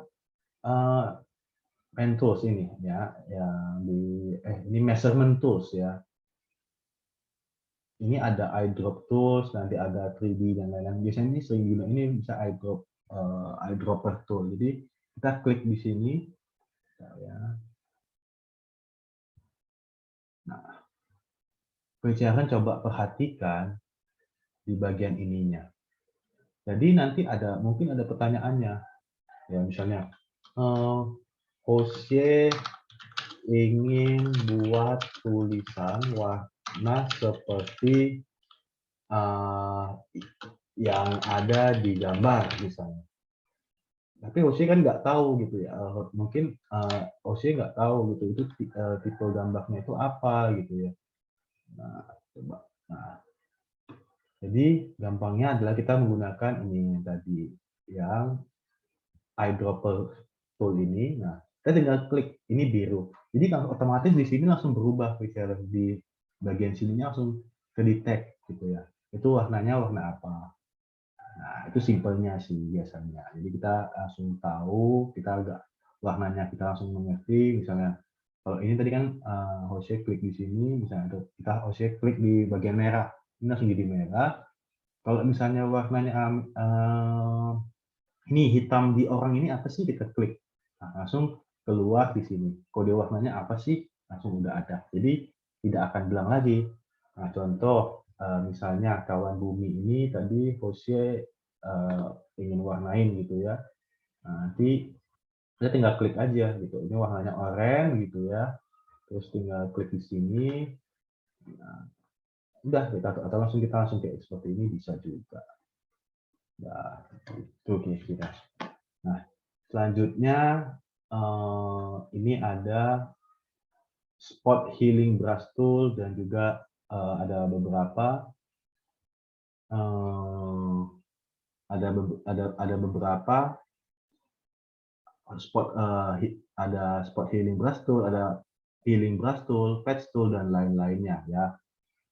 pen tools ini ya, yang ini measurement tools ya. Ini ada eyedrop tools, nanti ada 3D dan lain-lain. Biasanya ini sering guna ini bisa eyedropper tool. Jadi kita klik di sini, Ya. Nah, Coach coba perhatikan di bagian ininya. Jadi nanti mungkin ada pertanyaannya. Ya misalnya, Jose ingin buat tulisan warna seperti yang ada di gambar misalnya. Tapi Jose kan nggak tahu gitu ya. Mungkin Jose nggak tahu gitu itu tipe gambarnya itu apa gitu ya. Nah, coba. Nah, jadi gampangnya adalah kita menggunakan ini tadi yang eyedropper tool ini. Nah, kita tinggal klik ini biru. Jadi otomatis di sini langsung berubah picture di bagian sininya langsung ke detect gitu ya. Itu warnanya warna apa. Nah, itu simpelnya sih biasanya. Jadi kita langsung tahu, warnanya kita langsung mengerti. Misalnya kalau ini tadi kan Jose klik di sini, misalnya kita Jose klik di bagian merah, ini langsung jadi merah. Kalau misalnya warnanya ini hitam di orang ini apa sih, kita klik, nah, langsung keluar di sini. Kode warnanya apa sih, langsung udah ada. Jadi tidak akan bilang lagi. Nah, contoh misalnya kawan bumi ini tadi Jose ingin warnain gitu ya. Nah, nanti kita tinggal klik aja gitu. Ini warnanya oranye gitu ya. Terus tinggal klik di sini. Nah, udah atau langsung kita kayak seperti ini bisa juga. Nah, itu kira-kira. Nah, selanjutnya ini ada spot healing brush tool dan juga ada beberapa ada spot healing brush tool, ada healing brush tool, patch tool dan lain-lainnya ya.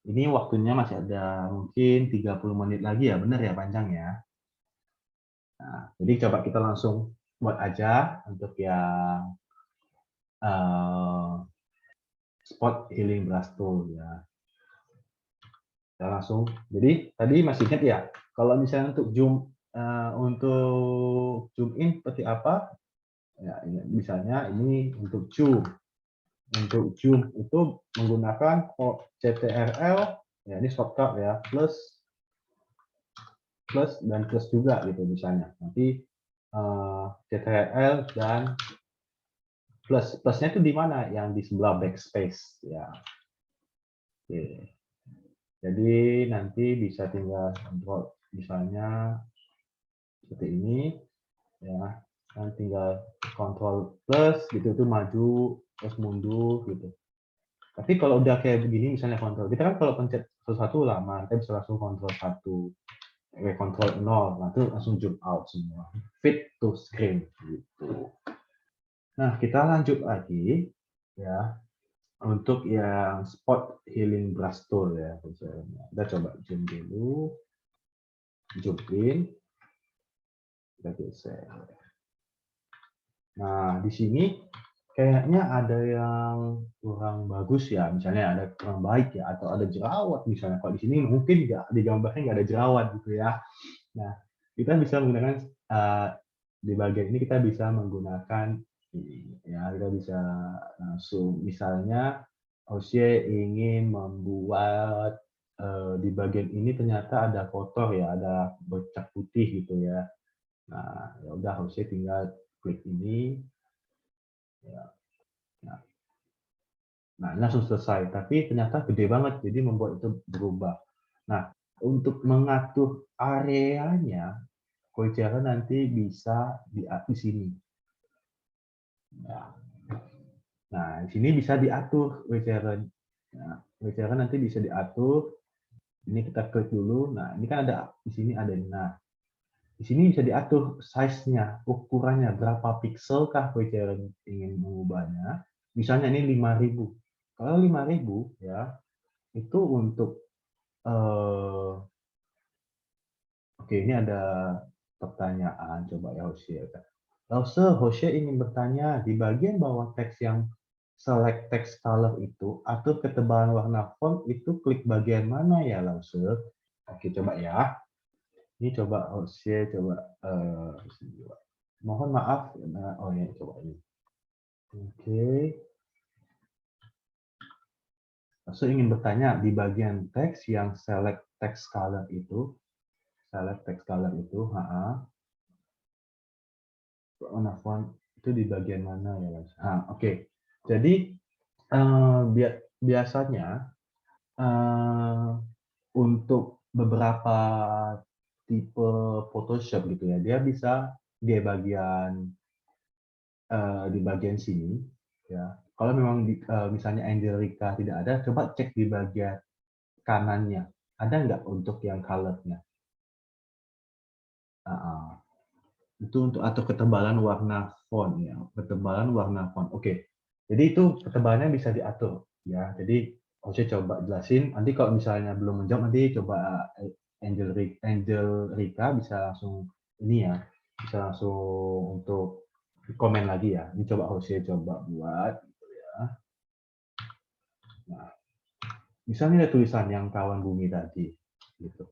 Ini waktunya masih ada mungkin 30 menit lagi ya, benar ya panjang ya. Nah, jadi coba kita langsung buat aja untuk yang spot healing brush tool ya. Kita langsung. Jadi tadi masih ingat ya, kalau misalnya untuk zoom in seperti apa? Ya, misalnya ini untuk zoom. Untuk zoom itu menggunakan CTRL, ya ini shortcut ya, plus dan plus juga gitu misalnya. Nanti CTRL dan plusnya itu di mana? Yang di sebelah backspace ya. Oke. Jadi nanti bisa tinggal kontrol misalnya seperti ini ya. Dan tinggal kontrol plus gitu itu maju terus mundur gitu. Tapi kalau udah kayak begini misalnya kontrol, kita kan kalau pencet sesuatu lama, kita bisa langsung kontrol 1, kontrol 0, nah itu langsung zoom out semua. Fit to screen gitu. Nah, kita lanjut lagi ya untuk yang spot healing brush tool ya. Kita coba zoom dulu, zoom in, kita geser. Nah, di sini kayaknya ada yang kurang bagus ya, misalnya ada kurang baik ya, atau ada jerawat misalnya. Kalau di sini mungkin nggak di gambarnya nggak ada jerawat gitu ya. Nah, kita bisa menggunakan di bagian ini kita bisa menggunakan ini ya, kita bisa langsung misalnya Jose ingin membuat di bagian ini ternyata ada kotor ya, ada bercak putih gitu ya. Nah, ya udah Jose tinggal klik ini ya. Nah, ini langsung selesai. Tapi ternyata gede banget, jadi membuat itu berubah. Nah, untuk mengatur areanya, Coachella nanti bisa di sini. Nah, di sini bisa diatur Coachella. Nah, Coachella nanti bisa diatur. Ini kita klik dulu. Nah, ini kan ada di sini ada. Nah, di sini bisa diatur size-nya, ukurannya berapa pixel kah Coachella ingin mengubahnya. Misalnya ini 5000. Kalau 5000 ya, itu untuk oke, ini ada pertanyaan, coba ya Jose ingin bertanya di bagian bawah teks yang select text color itu, atur ketebalan warna font itu klik bagian mana ya Jose? Oke, coba ya. Ini coba Jose coba mohon maaf. Oh ya, coba ini. Oke. Saya ingin bertanya di bagian teks yang select text color itu, warna font itu di bagian mana ya, Mas? Oke. Jadi biasanya untuk beberapa tipe Photoshop gitu ya, dia bisa di bagian sini ya. Kalau memang misalnya Angelica tidak ada, coba cek di bagian kanannya. Ada nggak untuk yang color-nya? Itu untuk atur ketebalan warna font ya, ketebalan warna font. Oke. Jadi itu ketebalannya bisa diatur ya. Jadi saya coba jelasin. Nanti kalau misalnya belum menjawab, nanti coba Angel Rika bisa langsung ini ya, bisa langsung untuk komen lagi ya. Ini coba Jose coba buat gitu ya. Nah, misalnya ada tulisan yang kawan bumi tadi gitu.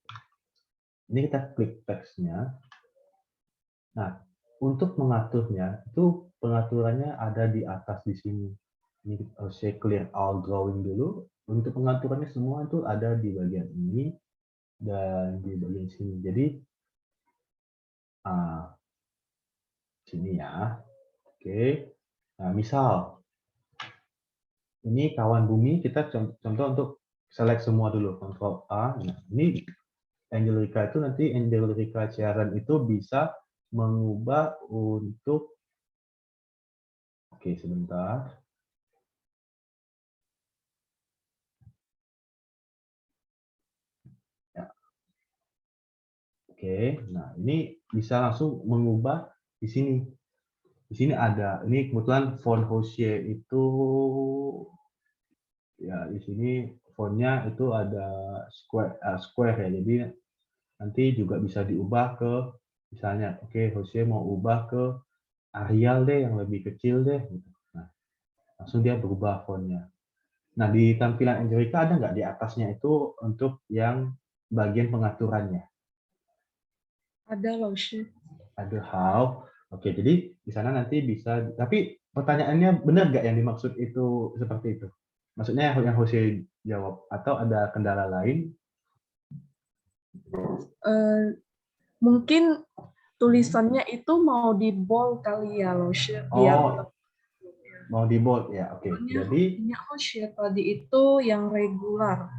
Ini kita klik teksnya. Nah, untuk mengaturnya itu pengaturannya ada di atas di sini. Ini saya clear all drawing dulu. Untuk pengaturannya semua itu ada di bagian ini dan di bagian sini. Jadi sini ya. Oke. Nah, misal ini kawan bumi, kita contoh untuk select semua dulu, Ctrl A. Nah, ini Angelica itu nanti Angelica Sharon itu bisa mengubah untuk sebentar. Ya. Oke, nah ini bisa langsung mengubah di sini. Di sini ada, ini kebetulan font Hozier itu ya di sini fontnya itu ada square ya. Jadi nanti juga bisa diubah ke misalnya, Hozier mau ubah ke Arial deh yang lebih kecil deh. Gitu. Nah, langsung dia berubah fontnya. Nah di tampilan Angelica ada nggak di atasnya itu untuk yang bagian pengaturannya? Ada loh, Chef. Ada how. Oke, jadi di sana nanti bisa, tapi pertanyaannya benar nggak yang dimaksud itu seperti itu? Maksudnya yang Jose jawab, atau ada kendala lain? Mungkin tulisannya itu mau di bold kali ya, loh, Chef. Oh, mau di bold ya, oke. Jadi, Chef tadi itu yang regular.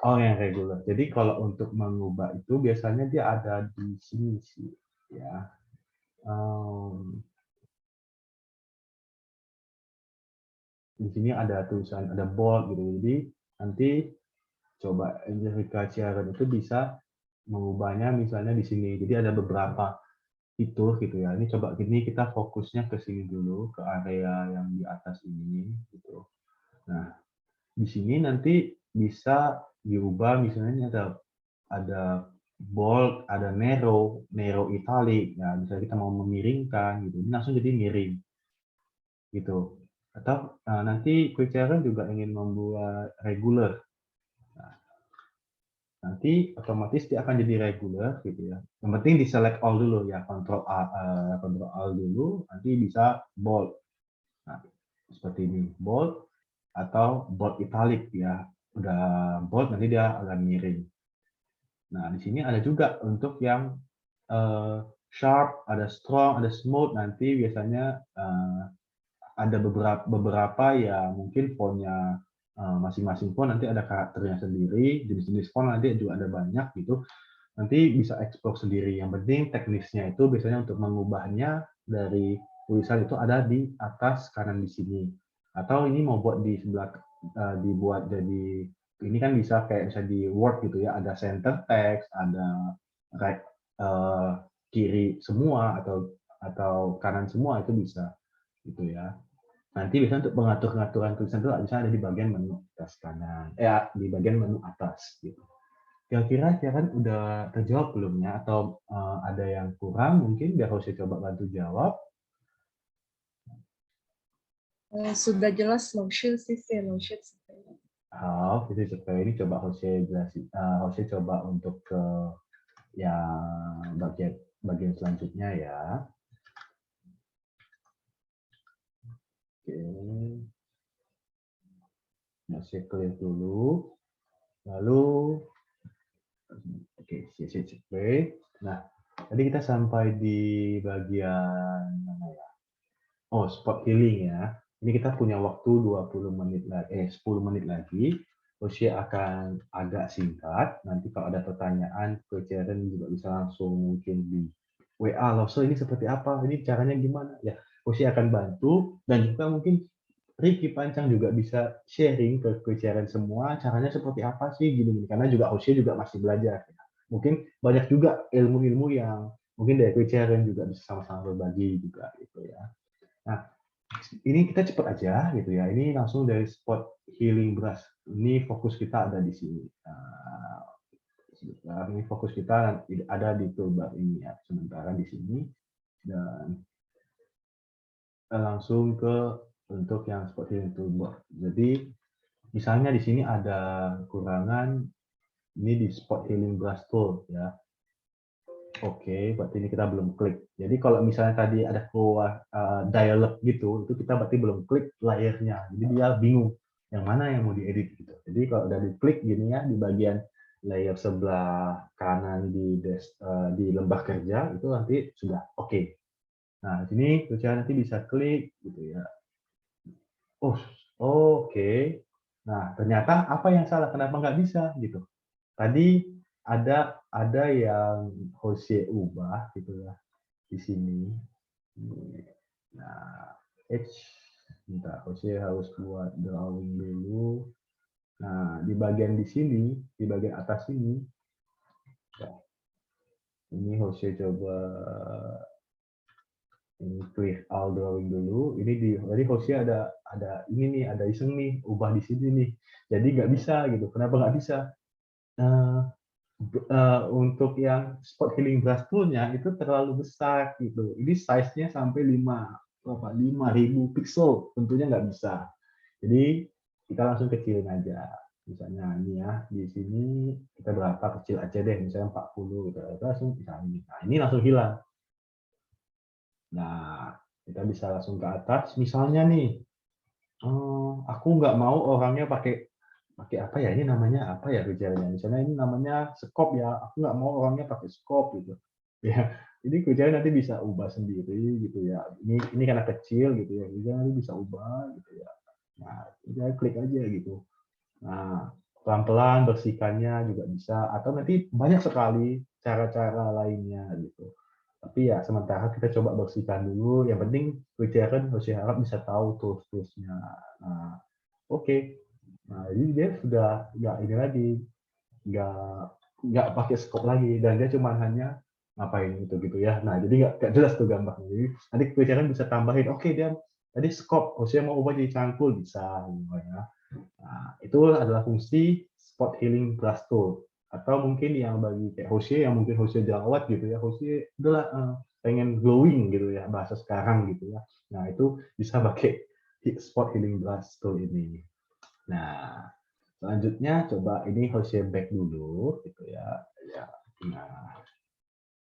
oh yang regular. Jadi kalau untuk mengubah itu biasanya dia ada di sini sih, ya. Di sini ada tulisan, ada bold gitu. Jadi nanti coba Angelica Sharon itu bisa mengubahnya misalnya di sini. Jadi ada beberapa fitur gitu ya. Ini coba gini kita fokusnya ke sini dulu, ke area yang di atas ini gitu. Nah, di sini nanti bisa diubah misalnya ada bold, ada narrow italic. Nah, misalnya kita mau memiringkan gitu. Ini langsung jadi miring. Gitu. Atau nanti Quick Sharon juga ingin membuat regular. Nanti otomatis dia akan jadi regular gitu ya. Yang penting di select all dulu ya, Ctrl Alt dulu, nanti bisa bold. Nah, seperti ini, bold atau bold italic ya. Udah bold nanti dia agak miring. Nah, di sini ada juga untuk yang sharp, ada strong, ada smooth. Nanti biasanya ada beberapa ya mungkin fontnya masing-masing font nanti ada karakternya sendiri, jenis-jenis font nanti juga ada banyak gitu. Nanti bisa explore sendiri. Yang penting teknisnya itu biasanya untuk mengubahnya dari tulisan itu ada di atas kanan di sini. Atau ini mau buat di sebelah dibuat jadi ini kan bisa kayak bisa di Word gitu ya, ada center text, ada right kiri semua atau kanan semua itu bisa gitu ya. Nanti biasanya untuk pengaturan tulisan itu bisa ada di bagian menu atas kanan, di bagian menu atas gitu. Kira-kira kan udah terjawab belum ya? Atau ada yang kurang mungkin biar saya coba bantu jawab. Sudah jelas, loh, Chef. Jadi supaya ini coba Jose jelasin, Jose coba untuk ke yang bagian selanjutnya ya. Oke. Masih clear dulu. Lalu, oke, CCCP. Nah, tadi kita sampai di bagian mana ya? Oh, spot healing ya. Ini kita punya waktu 20 menit lagi, 10 menit lagi. Usia akan agak singkat. Nanti kalau ada pertanyaan ke Jaren juga bisa langsung mungkin di WA loh. So ini seperti apa? Ini caranya gimana? Ya, Usia akan bantu dan juga mungkin Ricky Pancang juga bisa sharing ke Jaren semua caranya seperti apa sih gini karena juga Usia juga masih belajar. Mungkin banyak juga ilmu-ilmu yang mungkin dari Jaren juga bisa sama-sama berbagi juga gitu ya. Nah, ini kita cepat aja gitu ya. Ini langsung dari spot healing brush. Ini fokus kita ada di sini. Sebentar, ini fokus kita ada di toolbar ini ya. Sementara di sini dan langsung ke untuk yang spot healing toolbar. Jadi misalnya di sini ada kekurangan ini di spot healing brush tool ya. Oke, berarti ini kita belum klik. Jadi kalau misalnya tadi ada keluar dialog gitu, itu kita berarti belum klik layernya. Jadi dia bingung yang mana yang mau diedit gitu. Jadi kalau udah diklik gini ya di bagian layer sebelah kanan di lembah kerja itu nanti sudah oke. Nah, di sini kita nanti bisa klik gitu ya. Oh, oke. Nah, ternyata apa yang salah? Kenapa nggak bisa gitu? Tadi ada yang Jose ubah gitu ya di sini. Nah, minta Jose harus buat drawing dulu. Nah, di bagian di sini, di bagian atas ini, ya, ini Jose coba ini clear all drawing dulu. Ini jadi Jose ada ini nih, ada iseng nih, ubah di sini nih. Jadi nggak bisa gitu. Kenapa nggak bisa? Untuk yang spot healing brush tool-nya itu terlalu besar gitu. Ini size-nya sampai 5.000 pixel, tentunya nggak bisa. Jadi kita langsung kecilin aja. Misalnya ini ya, di sini kita berapa kecil aja deh, misalnya 40 gitu. Kita langsung misalnya, nah ini langsung hilang. Nah, kita bisa langsung ke atas. Misalnya nih, aku nggak mau orangnya pakai apa ya, ini namanya apa ya gejalanya, misalnya ini namanya skop ya, aku nggak mau orangnya pakai skop gitu ya. Ini gejalanya nanti bisa ubah sendiri gitu ya, ini karena kecil gitu ya, gejalanya nanti bisa ubah gitu ya. Nah, kita klik aja gitu. Nah, pelan-pelan bersihkannya juga bisa, atau nanti banyak sekali cara-cara lainnya gitu. Tapi ya sementara kita coba bersihkan dulu, yang penting Wijaran harus harap bisa tahu tools-toolsnya. Nah, oke. Nah, jadi dia sudah nggak ini lagi, nggak pakai scope lagi, dan dia cuma hanya ngapain gitu ya. Nah, jadi nggak jelas tuh gambarnya. Jadi nanti Wijaran bisa tambahin, oke dia tadi scope, harusnya mau ubah jadi cangkul bisa, gitu ya. Nah, itu adalah fungsi spot healing brush tool. Atau mungkin yang bagi kayak Jose yang mungkin Jose jerawat gitu ya, Jose adalah pengen glowing gitu ya bahasa sekarang gitu ya. Nah, itu bisa pakai spot healing brush tool ini. Nah, selanjutnya coba ini Jose back dulu gitu ya. Nah,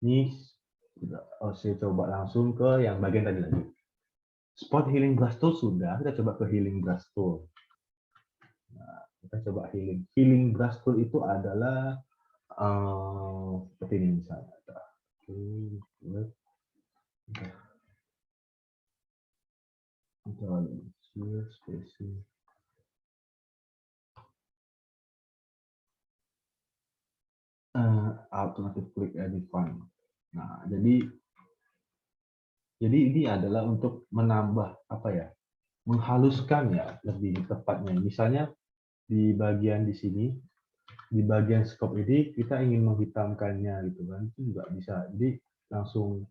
ini Jose coba langsung ke yang bagian tadi lagi. Spot healing brush tool sudah, kita coba ke healing brush tool. Nah, kita coba healing. Healing brush tool itu adalah seperti ini misalnya. Alternative click edit font. Nah, jadi ini adalah untuk menambah apa ya? Menghaluskan ya lebih tepatnya. Misalnya di bagian di sini, di bagian scope ini kita ingin menghitamkannya gitu kan, itu juga bisa. Jadi langsung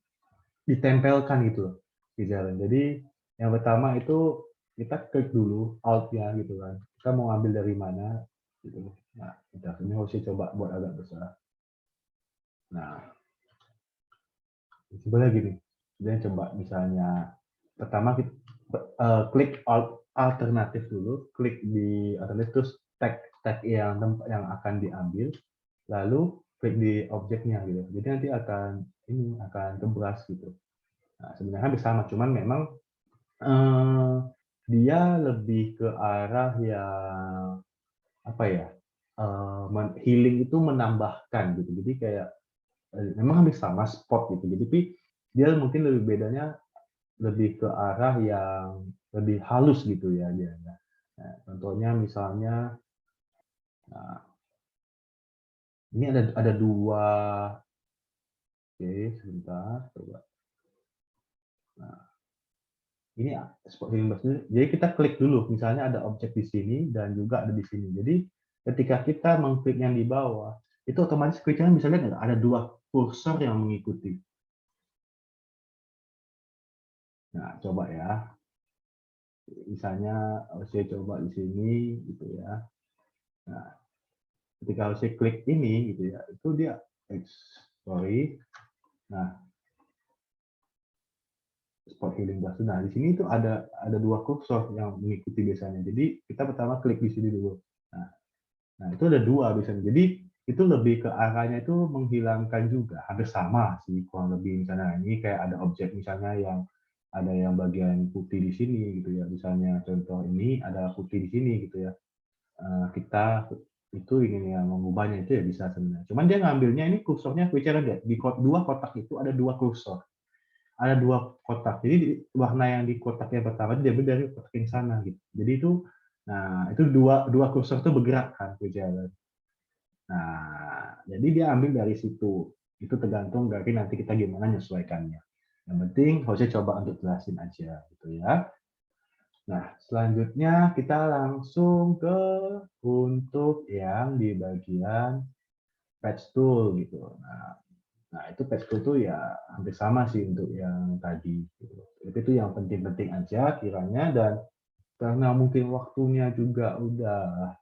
ditempelkan gitu di jalan. Jadi yang pertama itu kita klik dulu alt-nya gitu kan. Kita mau ambil dari mana gitu. Nah, kita ini harus coba buat agak besar. Nah, sebenarnya gini. Kemudian coba misalnya pertama kita klik alternatif dulu, klik di alternatif terus tag yang akan diambil, lalu klik di objeknya gitu. Jadi nanti akan kebras gitu. Nah, sebenarnya hampir sama, cuman memang dia lebih ke arah yang apa ya? Healing itu menambahkan gitu. Jadi kayak memang hampir sama spot gitu. Jadi tapi dia mungkin lebih bedanya lebih ke arah yang lebih halus gitu ya dia. Nah, contohnya misalnya, nah, ini ada dua. Oke, sebentar, coba. Nah, ini spot healing brush dulu. Jadi kita klik dulu, misalnya ada objek di sini dan juga ada di sini. Jadi ketika kita mengklik yang di bawah, itu otomatis kliknya bisa lihat ada dua kursor yang mengikuti. Nah, coba ya. Misalnya saya coba di sini gitu ya. Nah, ketika saya klik ini gitu ya, itu dia sorry. Nah, spot healing brush. Nah, di sini itu ada dua kursor yang mengikuti biasanya. Jadi kita pertama klik di sini dulu. Nah, itu ada dua biasanya. Jadi itu lebih ke arahnya itu menghilangkan juga, hampir sama sih kurang lebih. Misalnya ini kayak ada objek misalnya yang ada yang bagian putih di sini gitu ya. Misalnya contoh ini ada putih di sini gitu ya. Kita itu ingin yang mengubahnya itu ya bisa sebenarnya. Cuman dia ngambilnya ini kursornya bicara deh. Di dua kotak itu ada dua kursor. Ada dua kotak. Jadi warna yang di kotak yang pertama itu diambil dari kotak yang sana gitu. Jadi itu nah itu dua kursor itu bergerak kan bicara. Nah, jadi dia ambil dari situ. Itu tergantung dari nanti kita gimana menyesuaikannya. Yang penting Jose coba untuk jelasin aja gitu ya. Nah, selanjutnya kita langsung ke untuk yang di bagian patch tool gitu. Nah itu patch tool tuh ya hampir sama sih untuk yang tadi. Gitu. Itu yang penting-penting aja kiranya, dan karena mungkin waktunya juga udah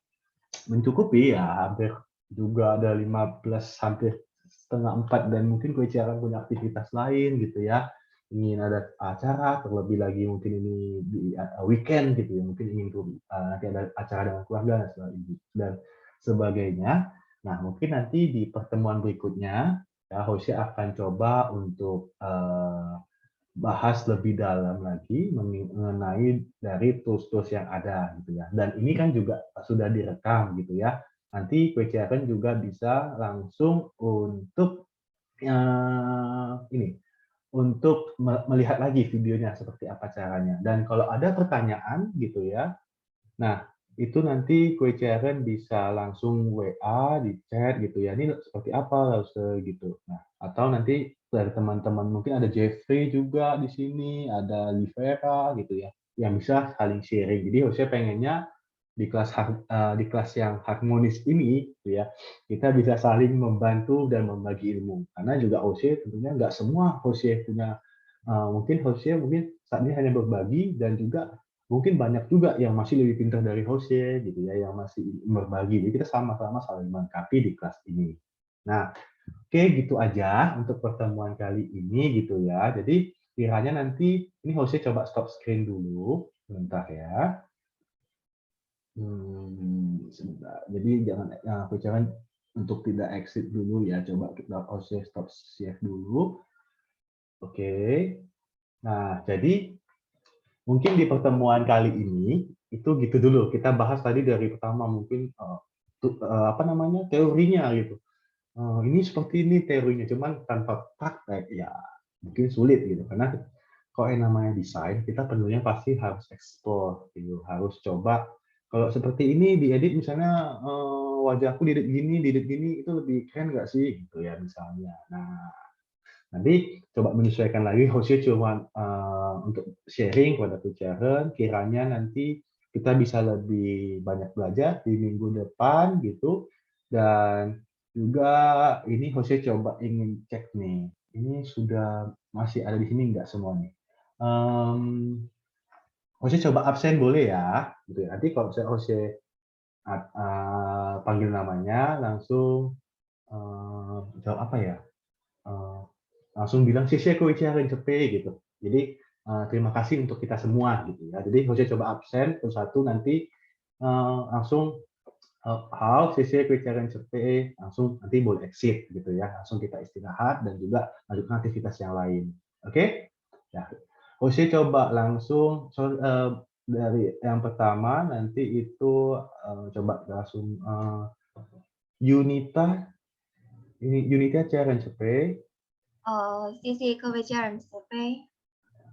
mencukupi ya, hampir juga ada 15 hampir setengah 4, dan mungkin Koichiaran punya aktivitas lain gitu ya, ingin ada acara, terlebih lagi mungkin ini di weekend gitu ya, mungkin ingin nanti ada acara dengan keluarga dan sebagainya. Nah mungkin nanti di pertemuan berikutnya ya Jose akan coba untuk bahas lebih dalam lagi mengenai dari tools-tools yang ada gitu ya. Dan ini kan juga sudah direkam gitu ya. Nanti Koichiaran juga bisa langsung untuk ini untuk melihat lagi videonya seperti apa caranya. Dan kalau ada pertanyaan gitu ya, nah itu nanti Koichiaran bisa langsung WA di chat gitu ya. Ini seperti apa harus gitu. Nah, atau nanti dari teman-teman mungkin ada Jeffrey juga di sini, ada Livera gitu ya, yang bisa saling sharing. Jadi Jose pengennya di kelas yang harmonis ini gitu ya, kita bisa saling membantu dan membagi ilmu. Karena juga Jose tentunya nggak semua Jose punya, mungkin Jose mungkin saat ini hanya berbagi, dan juga mungkin banyak juga yang masih lebih pintar dari Jose gitu ya, yang masih berbagi. Jadi kita sama-sama saling melengkapi di kelas ini. Nah, oke, gitu aja untuk pertemuan kali ini gitu ya. Jadi kiranya nanti ini Jose coba stop screen dulu sebentar ya. Sebentar. Jadi jangan untuk tidak exit dulu ya. Coba kita Jose stop share dulu. Oke. Nah, jadi mungkin di pertemuan kali ini itu gitu dulu. Kita bahas tadi dari pertama mungkin apa namanya teorinya gitu. Ini seperti ini teorinya, cuman tanpa praktek ya mungkin sulit gitu. Karena kalau yang namanya desain, kita perlunya pasti harus explore gitu, harus coba. Kalau seperti ini diedit misalnya wajahku diedit gini itu lebih keren nggak sih gitu ya misalnya. Nah nanti coba menyesuaikan lagi. Jose cuma untuk sharing kepada Koichiaran, kiranya nanti kita bisa lebih banyak belajar di minggu depan gitu. Dan juga ini Jose coba ingin cek nih, ini sudah masih ada di sini nggak semua nih. Jose coba absen boleh ya, gitu ya. Nanti kalau Jose panggil namanya langsung jawab apa ya? Langsung bilang Shisha Koichiaran Cepe gitu. Jadi terima kasih untuk kita semua gitu ya. Jadi Jose coba absen satu nanti langsung hal Shisha Koichiaran Cepe, langsung nanti boleh exit gitu ya. Langsung kita istirahat dan juga lanjutkan aktivitas yang lain. Oke? Ya. Jose coba langsung dari yang pertama nanti itu coba langsung Yunita, ini Yunita Charan Cepe, 谢谢各位家人慈悲。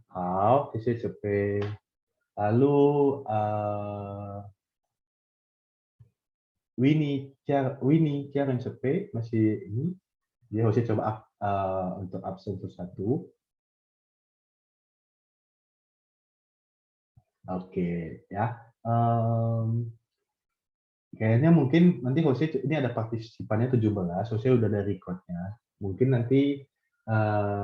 好，谢谢Cepe. Lalu Winnie Charan Cepe masih ini, dia harus coba untuk absen satu. Oke, ya. Kayaknya mungkin nanti Jose ini ada partisipannya 17, Jose udah ada recordnya. Mungkin nanti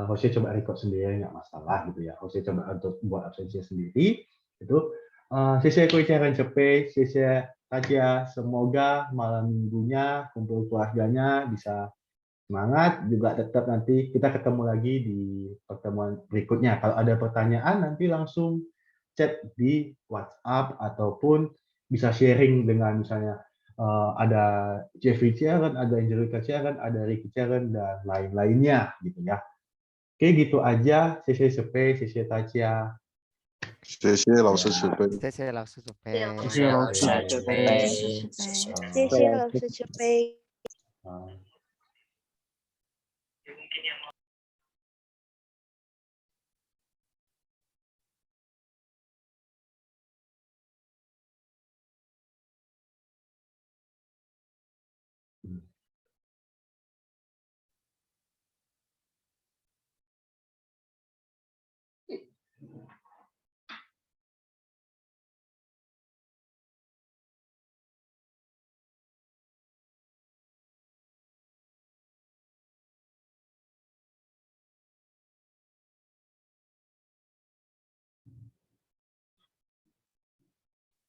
Jose coba record sendiri nggak masalah gitu ya. Jose coba untuk buat absensinya sendiri. Itu Saya ucapkan cepe, saya Tasya, semoga malam minggunya kumpul keluarganya bisa semangat, juga tetap nanti kita ketemu lagi di pertemuan berikutnya. Kalau ada pertanyaan nanti langsung chat di WhatsApp ataupun bisa sharing dengan misalnya ada Jeffrey Sharon, ada Angelica Sharon, ada Ricky Sharon dan lain-lainnya gitu ya. Oke, gitu aja. Saya Sepe, saya Tasya. 谢谢老师慈悲。谢谢老师准备。谢谢老师谢谢慈悲。谢谢老师慈悲。